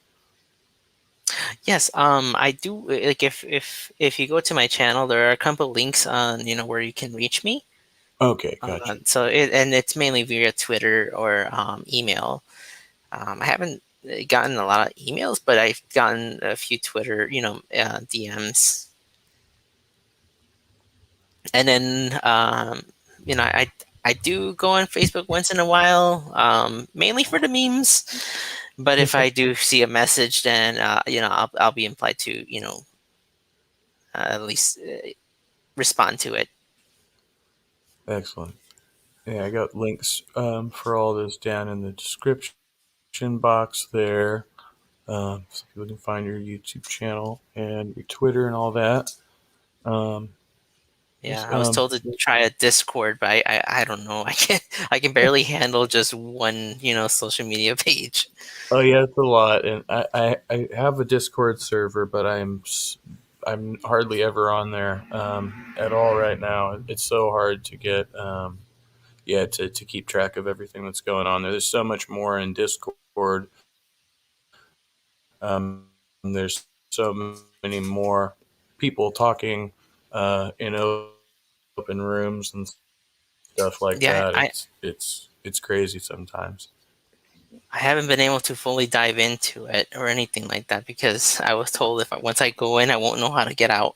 Yes, I do. Like, if you go to my channel, there are a couple links on where you can reach me. Okay, gotcha. So it's mainly via Twitter or email. I haven't gotten a lot of emails, but I've gotten a few Twitter, DMs. And then I do go on Facebook once in a while, mainly for the memes. But if I do see a message, then I'll be implied to at least respond to it. Excellent. Yeah, I got links for all this down in the description box there. So people can find your YouTube channel and your Twitter and all that. Um, Yeah, yes, I was told to try a Discord, but I don't know. I can barely handle just one social media page. oh yeah, it's a lot, and I have a Discord server, but I'm hardly ever on there at all right now. It's so hard to get yeah to keep track of everything that's going on there. There's so much more in Discord. There's so many more people talking in open rooms and stuff like Yeah, that. I It's crazy sometimes. I haven't been able to fully dive into it or anything like that because I was told once I go in, I won't know how to get out.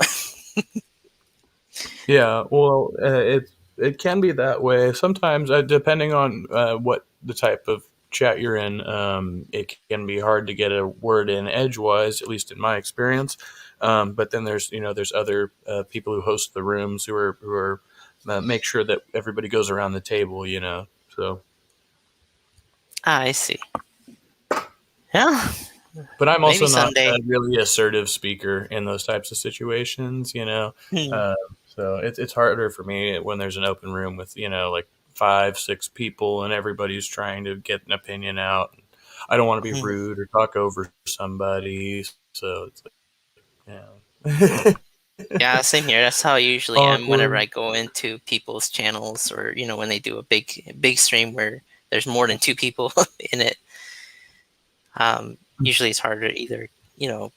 Yeah, well, it can be that way sometimes, depending on what the type of chat you're in. It can be hard to get a word in edgewise, at least in my experience. But then there's other people who host the rooms who are make sure that everybody goes around the table. So. I see. Yeah, But I'm maybe also not someday. a really assertive speaker in those types of situations. Hmm. Uh, so it's harder for me when there's an open room with, like 5, 6 people and everybody's trying to get an opinion out. I don't want to be Hmm. rude or talk over somebody. So it's like, Yeah, same here. That's how I usually am whenever awkward. I go into people's channels or when they do a big stream where there's more than two people in it. Usually it's harder to either you know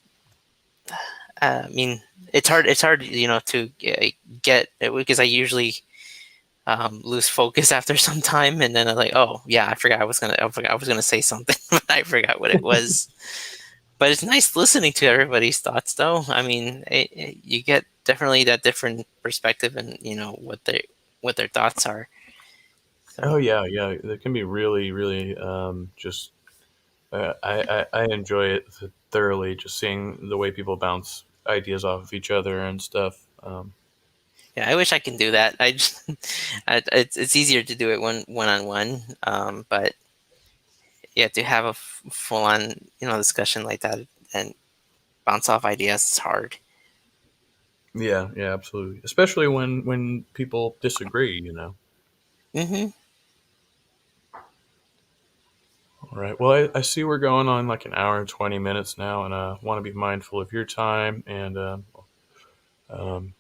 I mean it's hard to get because I usually lose focus after some time, and then I'm like, oh yeah, I forgot I was gonna say something, but I forgot what it was. But it's nice listening to everybody's thoughts, though. I mean, you get definitely that different perspective, and what their thoughts are. Oh So yeah, yeah. It can be really, really just I enjoy it thoroughly, just seeing the way people bounce ideas off of each other and stuff. yeah, I wish I can do that. I just it's easier to do it one on one, but yeah, to have a full on discussion like that and bounce off ideas is hard. Yeah, yeah, absolutely. Especially when people disagree. Hmm. All right. Well, I see we're going on like an hour and 20 minutes now, and I want to be mindful of your time and um,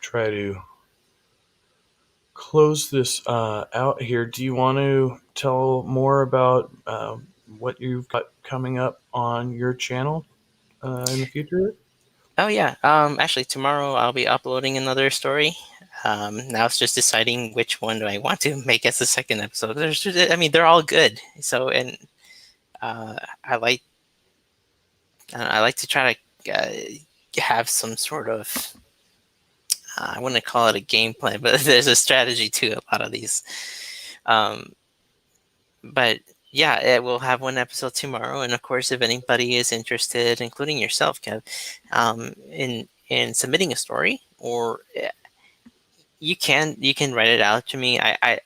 try to close this out here. Do you want to tell more about what you've got coming up on your channel in the future? Oh yeah. Actually, tomorrow I'll be uploading another story. Now it's just deciding which one do I want to make as the second episode. I mean, they're all good. So, and uh, I like, I like to try to have some sort of, I wouldn't call it a game plan, but there's a strategy to a lot of these. Um, but yeah, it will have one episode tomorrow, and of course, if anybody is interested, including yourself, Kev, in submitting a story, or you can write it out to me. I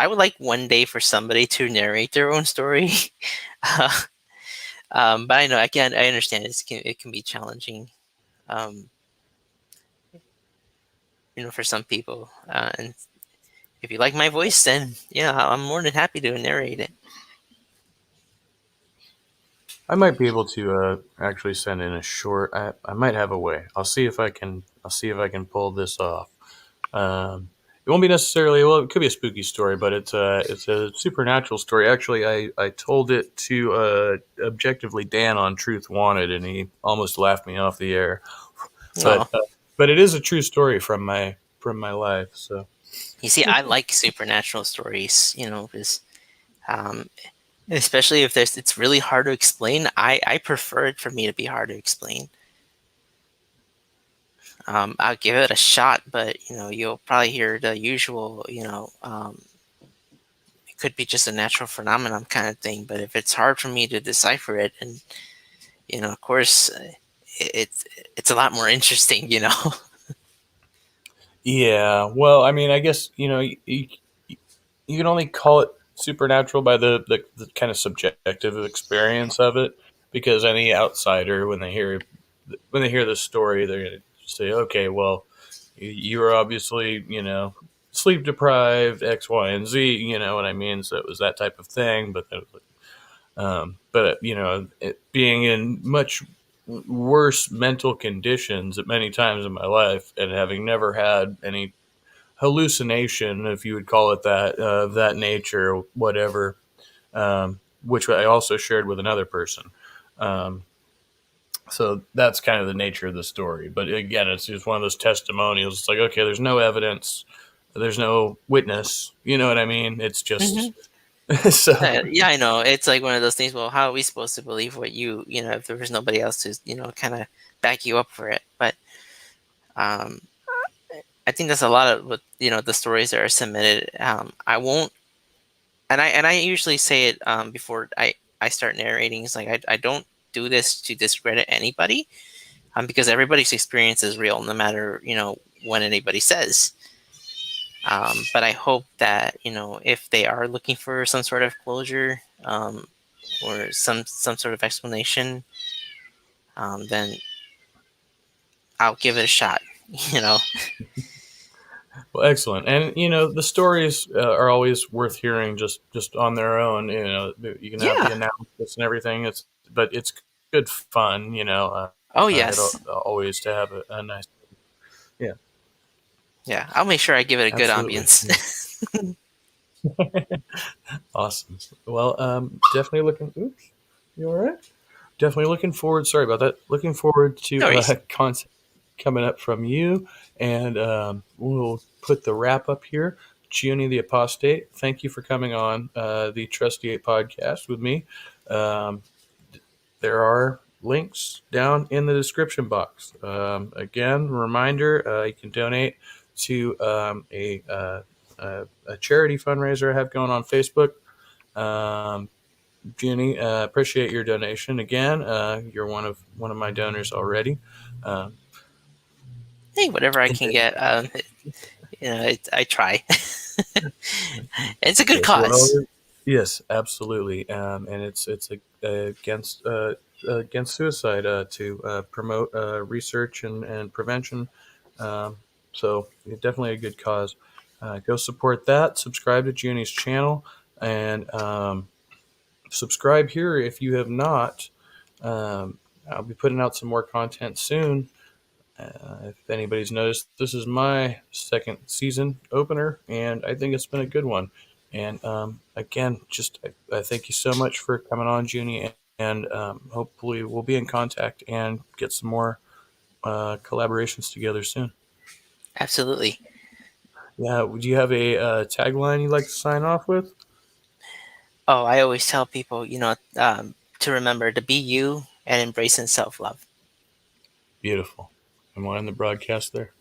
would like one day for somebody to narrate their own story. uh, but I know I understand it can be challenging, um, for some people. And if you like my voice, then yeah, I'm more than happy to narrate it. I might be able to actually send in a short. I might have a way. I'll see if I can. I'll see if I can pull this off. It won't be necessarily. Well, it could be a spooky story, but it's a supernatural story. Actually, I told it to objectively Dan on Truth Wanted, and he almost laughed me off the air. Oh, But it is a true story from my life. So you see, I like supernatural stories. Because um, especially if it's really hard to explain. I prefer it for me to be hard to explain. I'll give it a shot, but you'll probably hear the usual, it could be just a natural phenomenon kind of thing. But if it's hard for me to decipher it, and of course, it's it's a lot more interesting. yeah. Well, I mean, I guess you can only call it supernatural by the kind of subjective experience of it, because any outsider, when they hear this story, they're going to say, okay, well, you were obviously, sleep deprived, X, Y, and Z. You know what I mean? So it was that type of thing. But it being in much worse mental conditions at many times in my life, and having never had any hallucination, if you would call it that, of that nature, whatever, which I also shared with another person. Um, so that's kind of the nature of the story. But again, it's just one of those testimonials. It's like, okay, there's no evidence, there's no witness. You know what I mean? It's Hmm. just so. Yeah, I know. It's like one of those things. Well, how are we supposed to believe what if there was nobody else to, kind of back you up for it? But um, I think that's a lot of what the stories that are submitted. I won't, and I usually say it before I start narrating. It's like I don't do this to discredit anybody, because everybody's experience is real, no matter what anybody says. But I hope that if they are looking for some sort of closure, or some sort of explanation, then I'll give it a shot. You know. Well, excellent. And the stories are always worth hearing just on their own. You can have the Yeah. analysis and everything. But it's good fun. Oh It'll yes. always to have a nice. Yeah, Yeah. I'll make sure I give it a good absolutely. ambience. Yeah. Awesome. Well, definitely looking. Oops, you all right? Definitely looking forward. Sorry about that. Looking forward No to worries. content coming up from you, and we'll put the wrap up here. Jyuni the Apostate, thank you for coming on the Trusty 8 podcast with me. Um, there are links down in the description box. Again, reminder, you can donate to a charity fundraiser I have going on Facebook. Um, Jyuni, appreciate your donation again. You're one of my donors already. Um, Hey, whatever I can get. I try. It's a good yes, well, cause. yes, absolutely, and it's against suicide to promote research and prevention. Um, so definitely a good cause. Go support that. Subscribe to Juni's channel, and subscribe here if you have not. Um, I'll be putting out some more content soon. If anybody's noticed, this is my second season opener, and I think it's been a good one. And again, just I thank you so much for coming on, Junie, and hopefully we'll be in contact and get some more collaborations together soon. Absolutely. Yeah. Do you have a tagline you'd like to sign off with? Oh, I always tell people, to remember to be you and embracing self love. Beautiful. Am I on the broadcast there?